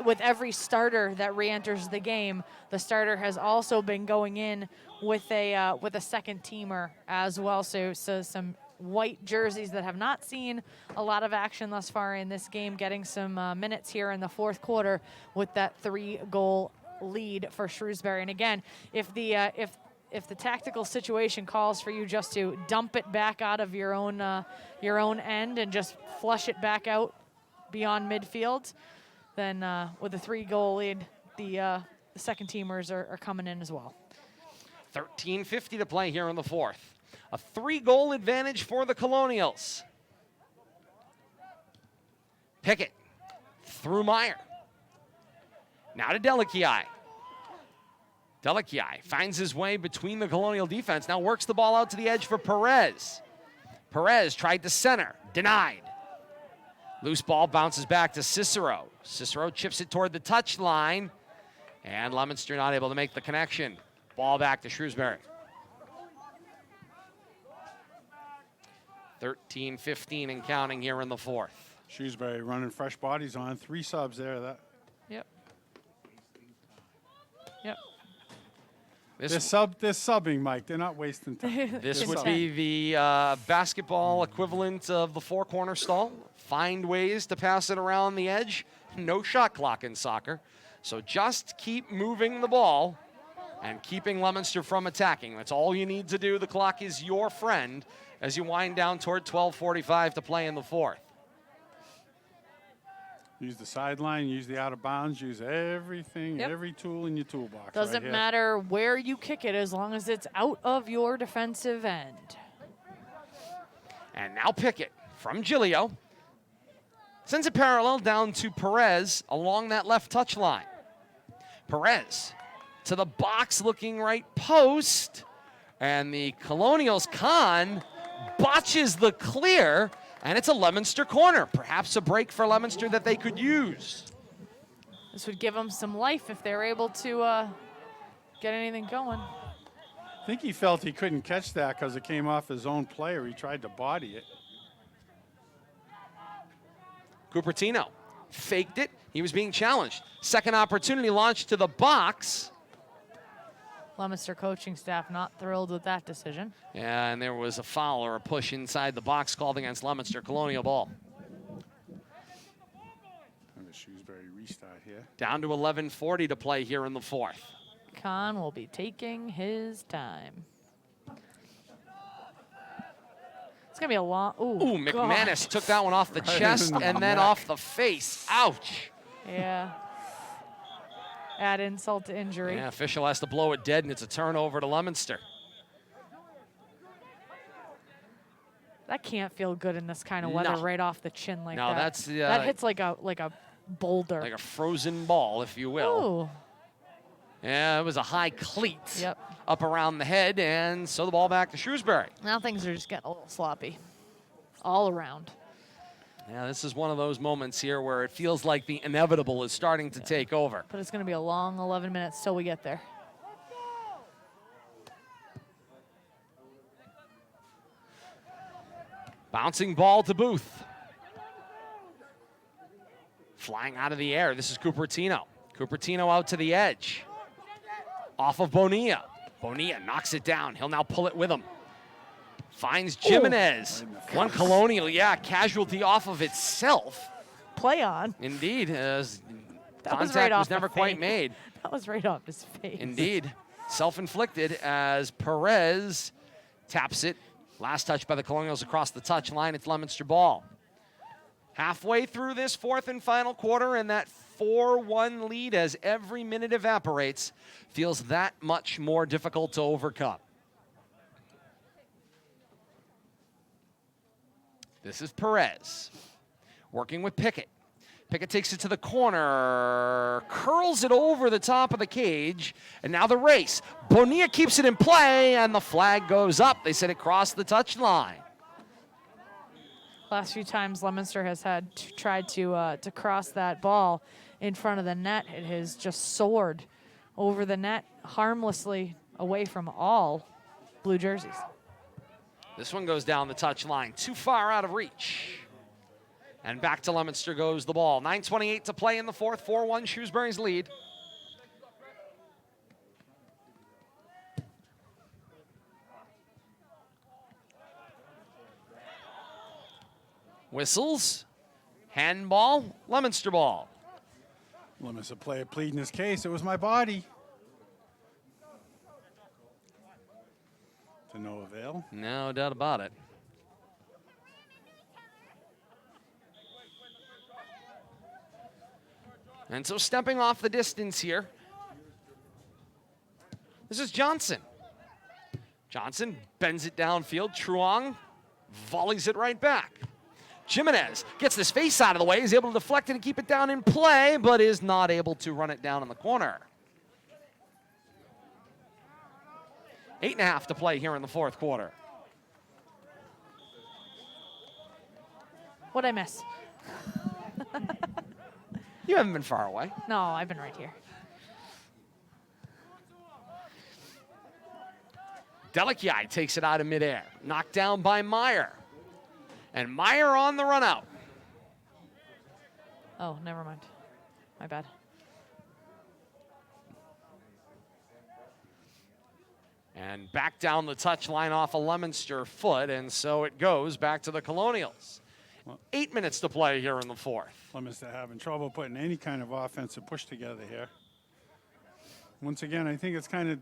with every starter that re-enters the game, the starter has also been going in with a second teamer as well. So some white jerseys that have not seen a lot of action thus far in this game, getting some minutes here in the fourth quarter with that 3-goal lead for Shrewsbury. And again, if the tactical situation calls for you just to dump it back out of your own end and just flush it back out beyond midfield, then with a 3-goal lead, the second teamers are coming in as well. 13:50 to play here in the fourth. A 3-goal advantage for the Colonials. Pickett through Meyer. Now to Delakiai. Delakiai finds his way between the Colonial defense. Now works the ball out to the edge for Perez. Perez tried to center. Denied. Loose ball bounces back to Cicero. Cicero chips it toward the touchline. And Leominster not able to make the connection. Ball back to Shrewsbury. 13:15 and counting here in the fourth. Shrewsbury running fresh bodies on. 3 subs there. Yep. They're subbing, Mike. They're not wasting time. This would be the basketball equivalent of the 4-corner stall. Find ways to pass it around the edge. No shot clock in soccer. So just keep moving the ball and keeping Leominster from attacking. That's all you need to do. The clock is your friend as you wind down toward 12:45 to play in the fourth. Use the sideline, use the out of bounds, use everything, Yep. every tool in your toolbox. Doesn't right matter where you kick it as long as it's out of your defensive end. And now Pickett from Giglio. Sends it parallel down to Perez along that left touch line. Perez to the box, looking right post. And the Colonials, Khan botches the clear, and it's a Leominster corner. Perhaps a break for Leominster that they could use. This would give them some life if they're able to get anything going. I think he felt he couldn't catch that because it came off his own player. He tried to body it. Cupertino faked it. He was being challenged. Second opportunity, launched to the box. Leominster coaching staff not thrilled with that decision. Yeah, and there was a foul or a push inside the box called against Leominster. Colonial ball. And the Shrewsbury restart here. Down to 11:40 to play here in the fourth. Khan will be taking his time. It's going to be a long... Ooh, McManus took that one off the chest and then neck. off the face. Ouch. Yeah. Add insult to injury. Yeah, official has to blow it dead, and it's a turnover to Leominster. That can't feel good in this kind of weather, No. right off the chin like No, that. that's, that hits like a boulder. Like a frozen ball, if you will. Ooh. Yeah, it was a high cleat Yep. up around the head, and so the ball back to Shrewsbury. Now things are just getting a little sloppy all around. Yeah, this is one of those moments here where it feels like the inevitable is starting to take over. But it's going to be a long 11 minutes till we get there. Bouncing ball to Booth. Flying out of the air, this is Cupertino. Cupertino out to the edge. Off of Bonilla. Bonilla knocks it down. He'll now pull it with him. Finds Jimenez. One Colonial, yeah, casualty off of itself. Play on. Indeed. That was Contact right off was never the quite face. made. That was right off his face. Indeed. Self-inflicted as Perez taps it. Last touch by the Colonials across the touchline. It's Leominster ball. Halfway through this fourth and final quarter, and that 4-1 lead, as every minute evaporates, feels that much more difficult to overcome. This is Perez working with Pickett. Pickett takes it to the corner, curls it over the top of the cage, and now the race. Bonilla keeps it in play, and the flag goes up. They said it crossed the touchline. Last few times Leominster has tried to cross that ball in front of the net, it has just soared over the net harmlessly away from all blue jerseys. This one goes down the touchline, too far out of reach. And back to Leominster goes the ball. 9:28 to play in the fourth, 4-1 Shrewsbury's lead. Whistles, handball, Leominster ball. Leominster player pleading his case. It was my body. To no avail. No doubt about it. And so stepping off the distance here, this is Johnson. Johnson bends it downfield. Truong volleys it right back. Jimenez gets this face out of the way. He's able to deflect it and keep it down in play, but is not able to run it down in the corner. 8.5 to play here in the fourth quarter. What'd I miss? You haven't been far away. No, I've been right here. Delikiai takes it out of midair. Knocked down by Meyer. And Meyer on the run out. Oh, never mind. My bad. And back down the touchline off a Leominster foot, and so it goes back to the Colonials. 8 minutes to play here in the fourth. Leominster having trouble putting any kind of offensive push together here. Once again, I think it's kind of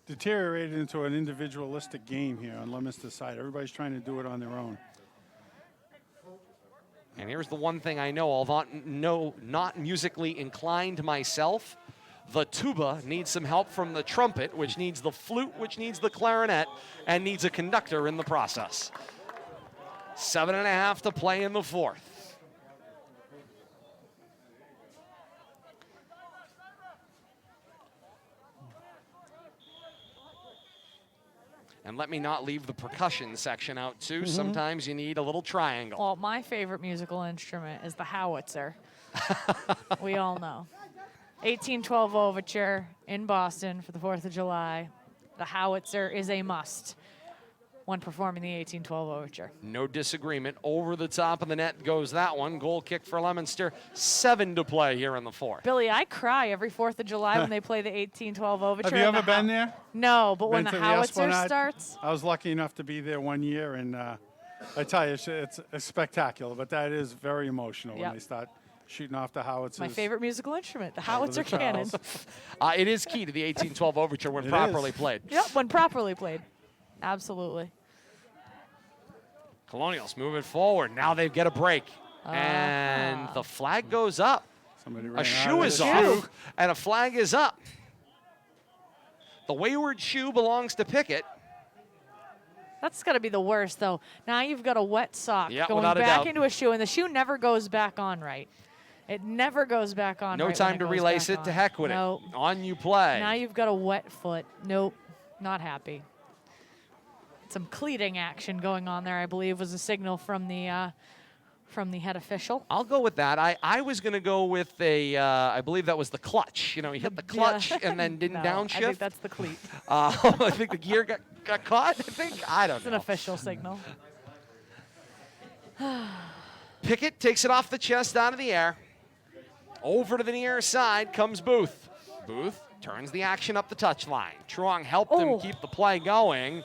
deteriorated into an individualistic game here on Leominster's side. Everybody's trying to do it on their own. And here's the one thing I know, although not musically inclined myself, the tuba needs some help from the trumpet, which needs the flute, which needs the clarinet, and needs a conductor in the process. 7.5 to play in the fourth. And let me not leave the percussion section out, too. Sometimes you need a little triangle. Well, my favorite musical instrument is the howitzer. We all know. 1812 Overture in Boston for the 4th of July. The howitzer is a must when performing the 1812 Overture. No disagreement. Over the top of the net goes that one. Goal kick for Leominster. 7 to play here in the 4th. Billy, I cry every 4th of July when they play the 1812 Overture. Have you ever been there? No, but when Been the to howitzer Esplanade? starts, I was lucky enough to be there one year, and I tell you, it's spectacular. But that is very emotional Yep. when they start shooting off the howitzers. my favorite musical instrument, the over howitzer the cannon. tiles. It is key to the 1812 Overture when It properly is. played. Yep, when properly played. Absolutely. Colonials move it forward. Now they get a break. And the flag goes up. Somebody ran A out shoe of is the off, shoe. and a flag is up. The wayward shoe belongs to Pickett. That's got to be the worst, though. Now you've got a wet sock Yeah, going without a back doubt. into a shoe, and the shoe never goes back on right. It never goes back on No right time when to goes relace back it. To on. heck with No. it. On you play. Now you've got a wet foot. Nope, not happy. Some cleating action going on there, I believe, was a signal from the head official. I'll go with that. I was going to go with I believe that was the clutch. You know, he hit the clutch and then didn't No, downshift. I think that's the cleat. I think the gear got caught. I don't It's an know. official signal. Pickett takes it off the chest out of the air. Over to the near side comes Booth. Booth turns the action up the touchline. Truong helped him keep the play going.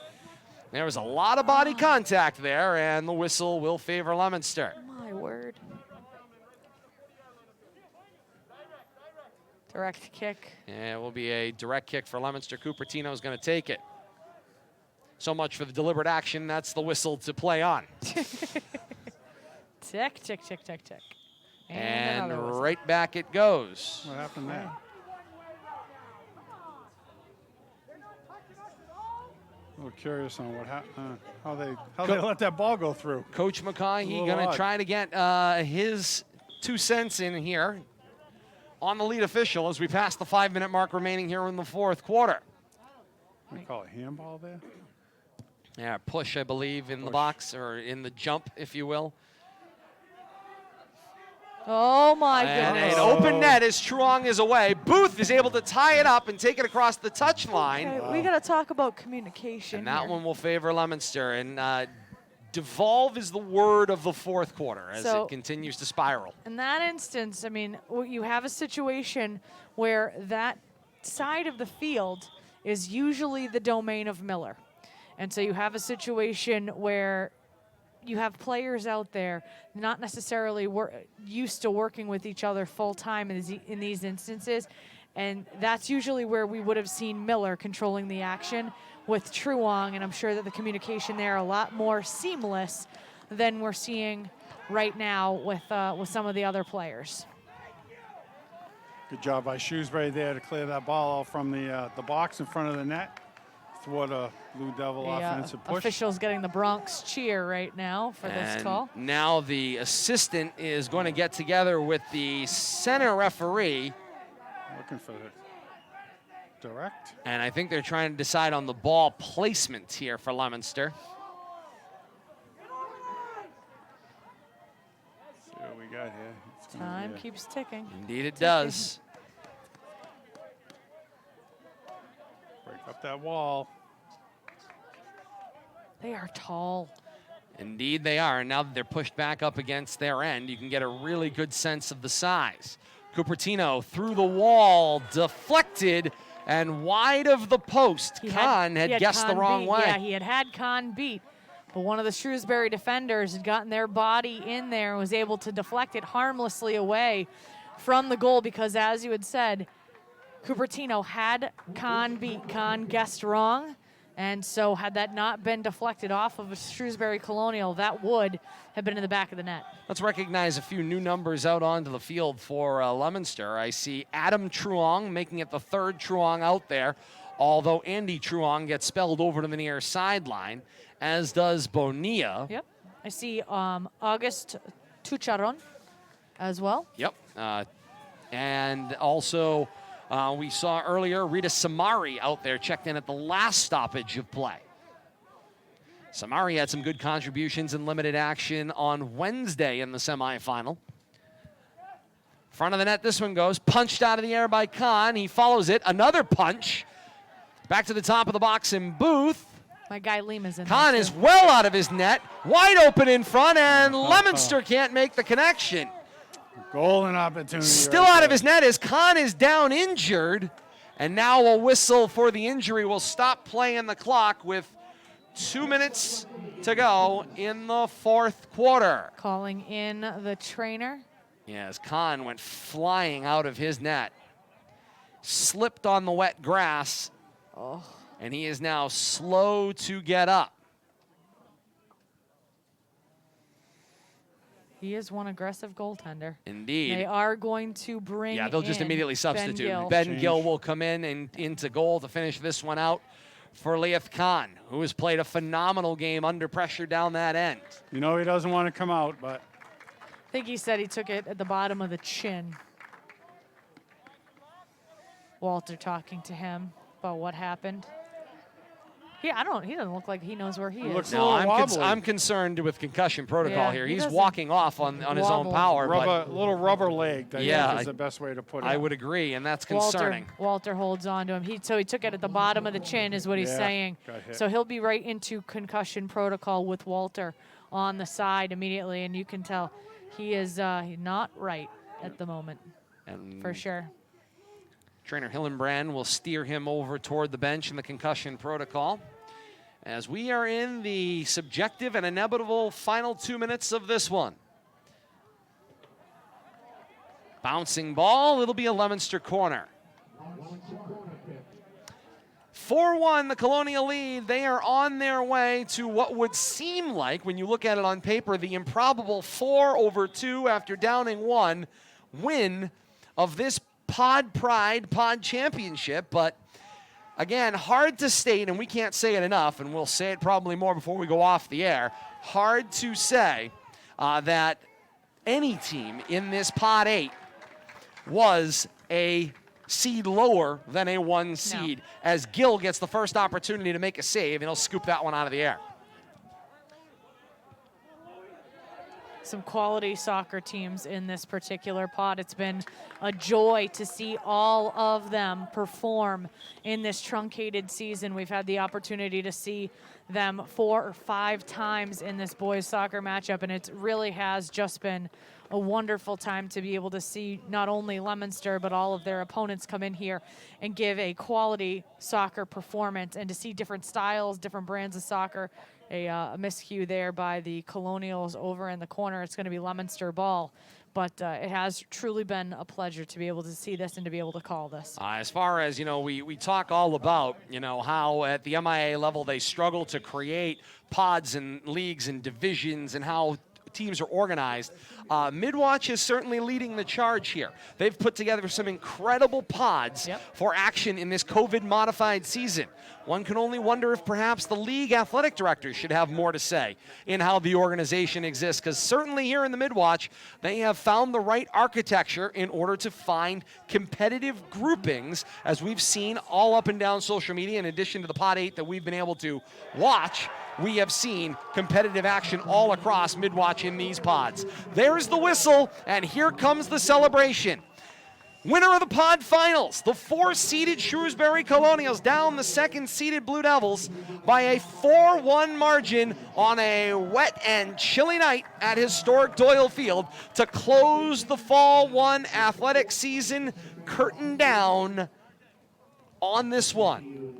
There was a lot of body contact there, and the whistle will favor Leominster. My word. Direct kick. Yeah, it will be a direct kick for Leominster. Cupertino is going to take it. So much for the deliberate action. That's the whistle to play on. Tick, tick, tick, tick, tick. And another whistle. right back it goes. What happened there? A little curious on what happened, how they let that ball go through. Coach McCaughey little going to odd. try to get his 2 cents in here on the lead official as we pass the 5-minute mark remaining here in the 4th quarter. We call it handball there. Yeah, push, I believe, in the Push. box or in the jump, if you will. Oh my And goodness. an open net as Truong is away. Booth is able to tie it up and take it across the touch line. Okay, we got to talk about communication. And that here. one will favor Leominster. And devolve is the word of the 4th quarter as So- it continues to spiral. In that instance, I mean, you have a situation where that side of the field is usually the domain of Miller. And so you have a situation where you have players out there not necessarily used to working with each other full time in these instances. And that's usually where we would have seen Miller controlling the action with Truong. And I'm sure that the communication there a lot more seamless than we're seeing right now with some of the other players. Good job by Shrewsbury there to clear that ball out from the box in front of the net. Thwart a Blue Devil The offensive push. official's getting the Bronx cheer right now for this And call. now the assistant is going to get together with the center referee. Looking for the direct. And I think they're trying to decide on the ball placement here for Leominster. See what we got here. It's gonna Time be a- keeps ticking. Indeed it does. break up that wall. They are tall. Indeed they are. And now that they're pushed back up against their end, you can get a really good sense of the size. Cupertino through the wall, deflected, and wide of the post. Kahn had guessed the Kahn wrong beat. way. Yeah, he had Kahn beat. But one of the Shrewsbury defenders had gotten their body in there and was able to deflect it harmlessly away from the goal because, as you had said, Cupertino had Kahn beat. Kahn guessed wrong. And so had that not been deflected off of a Shrewsbury Colonial, that would have been in the back of the net. Let's recognize a few new numbers out onto the field for Leominster. I see Adam Truong making it the 3rd Truong out there, although Andy Truong gets spelled over to the near sideline, as does Bonilla. Yep. I see August Tucharon as well. Yep. And also, we saw earlier Rita Samari out there checked in at the last stoppage of play. Samari had some good contributions in limited action on Wednesday in the semifinal. Front of the net, this one goes. Punched out of the air by Khan. He follows it. Another punch. Back to the top of the box in Booth. My guy Lima's in Khan there is too. well out of his net. Wide open in front, and Leominster can't make the connection. Golden opportunity. Still right out there. of his net as Khan is down injured. And now a whistle for the injury will stop playing the clock with 2 minutes to go in the fourth quarter. Calling in the trainer. Yes, Khan went flying out of his net. Slipped on the wet grass. Oh. And he is now slow to get up. He is one aggressive goaltender. Indeed. They are going to bring Yeah, they'll just in immediately substitute. Gill. Ben Gill will come in and into goal to finish this one out for Leoth Khan, who has played a phenomenal game under pressure down that end. You know he doesn't want to come out, but I think he said he took it at the bottom of the chin. Walter talking to him about what happened. He doesn't look like he knows where he is. looks a No, little wobbly. I'm concerned with concussion protocol Yeah, here. he He's doesn't walking off on his own wobble. power, but little rubber legged. I Yeah, think is the best way to put it. I would agree, and that's concerning. Walter holds on to him. So he took it at the bottom of the chin is what he's Yeah, saying. got hit. So he'll be right into concussion protocol with Walter on the side immediately, and you can tell he is not right at the moment, And for sure. Trainer Hillenbrand will steer him over toward the bench in the concussion protocol as we are in the subjective and inevitable final 2 minutes of this one. Bouncing ball, it'll be a Leominster corner. 4-1, the Colonial lead. They are on their way to what would seem like, when you look at it on paper, the improbable 4-2 after downing 1 win of this Pod Pride Pod Championship. But again, hard to state, and we can't say it enough, and we'll say it probably more before we go off the air, hard to say that any team in this Pod 8 was a seed lower than a 1 seed, as Gill gets the first opportunity to make a save, and he'll scoop that one out of the air. Some quality soccer teams in this particular pod. It's been a joy to see all of them perform in this truncated season. We've had the opportunity to see them 4 or 5 times in this boys soccer matchup, and it really has just been a wonderful time to be able to see not only Leominster but all of their opponents come in here and give a quality soccer performance, and to see different styles, different brands of soccer. A miscue there by the Colonials over in the corner. It's going to be Leominster ball, but it has truly been a pleasure to be able to see this and to be able to call this. As far as, we talk all about, how at the MIAA level they struggle to create pods and leagues and divisions and how teams are organized. Mid-Wach is certainly leading the charge here. They've put together some incredible pods for action in this COVID-modified season. One can only wonder if perhaps the league athletic directors should have more to say in how the organization exists, because certainly here in the Mid-Wach, they have found the right architecture in order to find competitive groupings, as we've seen all up and down social media. In addition to the Pod 8 that we've been able to watch, we have seen competitive action all across Mid-Wach in these pods. There's the whistle, and here comes the celebration. Winner of the pod finals, the 4-seeded Shrewsbury Colonials down the 2nd-seeded Blue Devils by a 4-1 margin on a wet and chilly night at historic Doyle Field to close the Fall 1 athletic season curtain down on this one.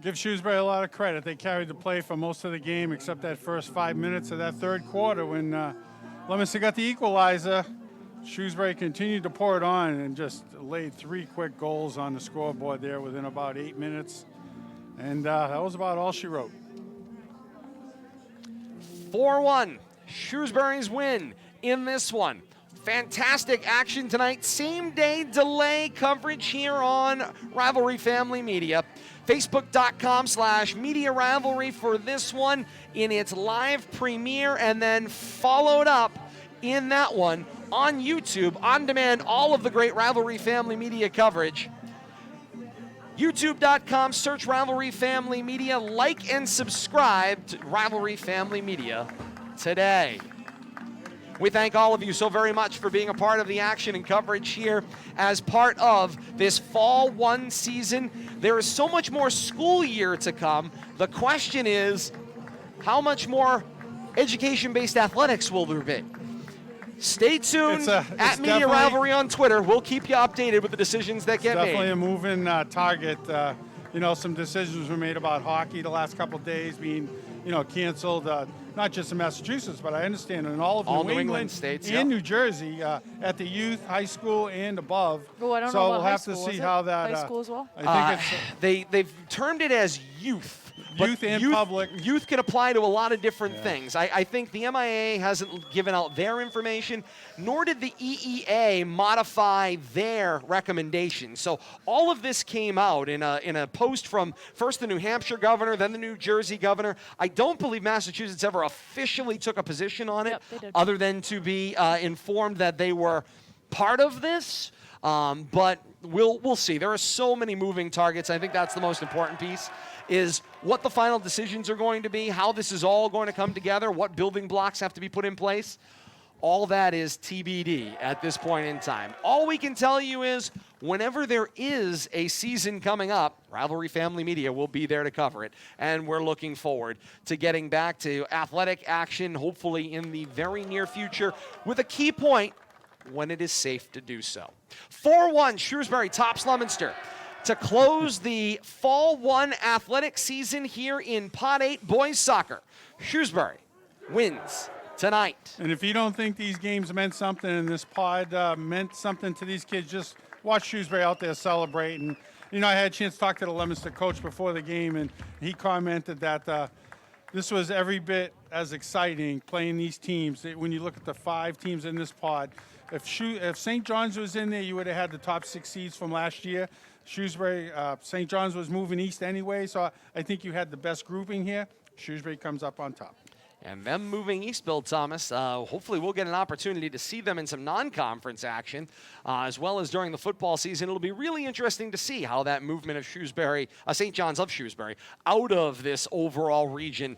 Give Shrewsbury a lot of credit. They carried the play for most of the game except that first 5 minutes of that third quarter when Leominster got the equalizer. Shrewsbury continued to pour it on and just laid 3 quick goals on the scoreboard there within about 8 minutes. And that was about all she wrote. 4-1, Shrewsbury's win in this one. Fantastic action tonight. Same-day delay coverage here on Rivalry Family Media. Facebook.com/Media Rivalry for this one in its live premiere, and then followed up in that one on YouTube, on demand, all of the great Rivalry Family Media coverage. YouTube.com, search Rivalry Family Media, like and subscribe to Rivalry Family Media today. We thank all of you so very much for being a part of the action and coverage here as part of this Fall 1 season. There is so much more school year to come. The question is, how much more education-based athletics will there be? Stay tuned at Media Rivalry on Twitter. We'll keep you updated with the decisions that get made. Definitely a moving target. Some decisions were made about hockey the last couple of days being, canceled. Not just in Massachusetts, but I understand in all of New England states and New Jersey at the youth, high school, and above. Oh, I don't so know we'll about have high to school. see how that. High school as well. I think they've termed it as youth. Youth and public. Youth can apply to a lot of different things. I think the MIAA hasn't given out their information, nor did the EEA modify their recommendations. So all of this came out in a post from first the New Hampshire governor, then the New Jersey governor. I don't believe Massachusetts ever officially took a position on it, Yep, they did. other than to be informed that they were part of this. But we'll see. There are so many moving targets. I think that's the most important piece, is what the final decisions are going to be, how this is all going to come together, what building blocks have to be put in place. All that is TBD at this point in time. All we can tell you is whenever there is a season coming up, Rivalry Family Media will be there to cover it. And we're looking forward to getting back to athletic action, hopefully in the very near future, with a key point when it is safe to do so. 4-1, Shrewsbury tops Leominster to close the Fall 1 athletic season here in Pod 8 boys soccer. Shrewsbury wins tonight. And if you don't think these games meant something and this pod meant something to these kids, just watch Shrewsbury out there celebrating. I had a chance to talk to the Leominster coach before the game, and he commented that this was every bit as exciting playing these teams. When you look at the 5 teams in this pod, if St. John's was in there, you would have had the top 6 seeds from last year. Shrewsbury, St. John's was moving east anyway, so I think you had the best grouping here. Shrewsbury comes up on top. And them moving east, Bill Thomas, hopefully we'll get an opportunity to see them in some non-conference action, as well as during the football season. It'll be really interesting to see how that movement of Shrewsbury, St. John's of Shrewsbury, out of this overall region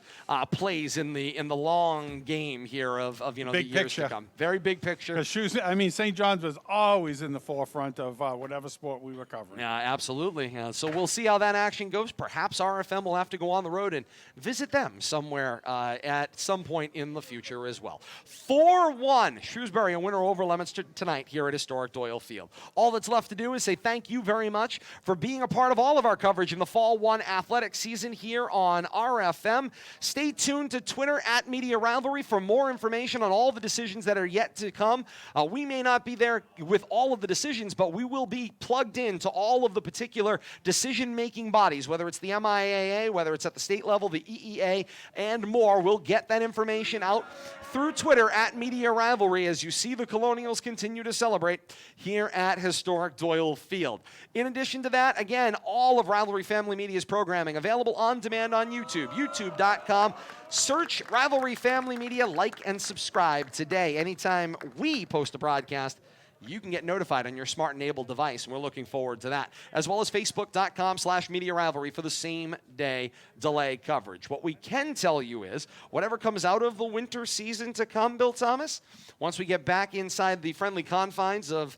plays in the long game here of the years to come. Very big picture. St. John's was always in the forefront of whatever sport we were covering. Yeah, absolutely. So we'll see how that action goes. Perhaps RFM will have to go on the road and visit them somewhere at some point in the future as well. 4-1, Shrewsbury a winner over Leominster tonight here at historic Doyle Field. All that's left to do is say thank you very much for being a part of all of our coverage in the Fall 1 athletic season here on RFM. Stay tuned to Twitter at Media Rivalry for more information on all the decisions that are yet to come. We may not be there with all of the decisions, but we will be plugged into all of the particular decision-making bodies, whether it's the MIAA, whether it's at the state level, the EEA, and more. We'll get that information out through Twitter at Media Rivalry as you see the Colonials continue to celebrate here at historic Doyle Field. In addition to that, again, all of Rivalry Family Media's programming available on demand on YouTube, youtube.com. Search Rivalry Family Media, like and subscribe today. Anytime we post a broadcast, you can get notified on your smart-enabled device, and we're looking forward to that, as well as facebook.com/Media Rivalry for the same-day delay coverage. What we can tell you is, whatever comes out of the winter season to come, Bill Thomas, once we get back inside the friendly confines of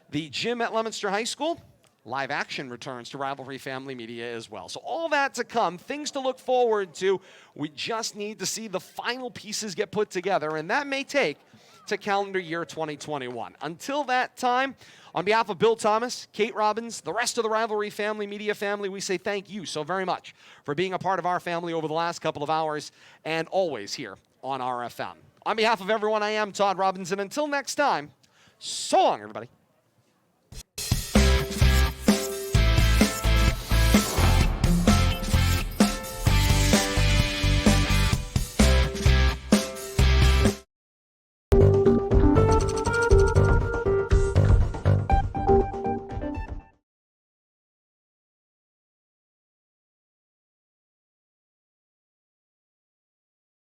the gym at Leominster High School, live action returns to Rivalry Family Media as well. So all that to come, things to look forward to. We just need to see the final pieces get put together, and that may take to calendar year 2021. Until that time, on behalf of Bill Thomas, Kate Robbins, the rest of the Rivalry Family Media family, we say thank you so very much for being a part of our family over the last couple of hours and always here on RFM. On behalf of everyone, I am Todd Robbins, and until next time, so long, everybody.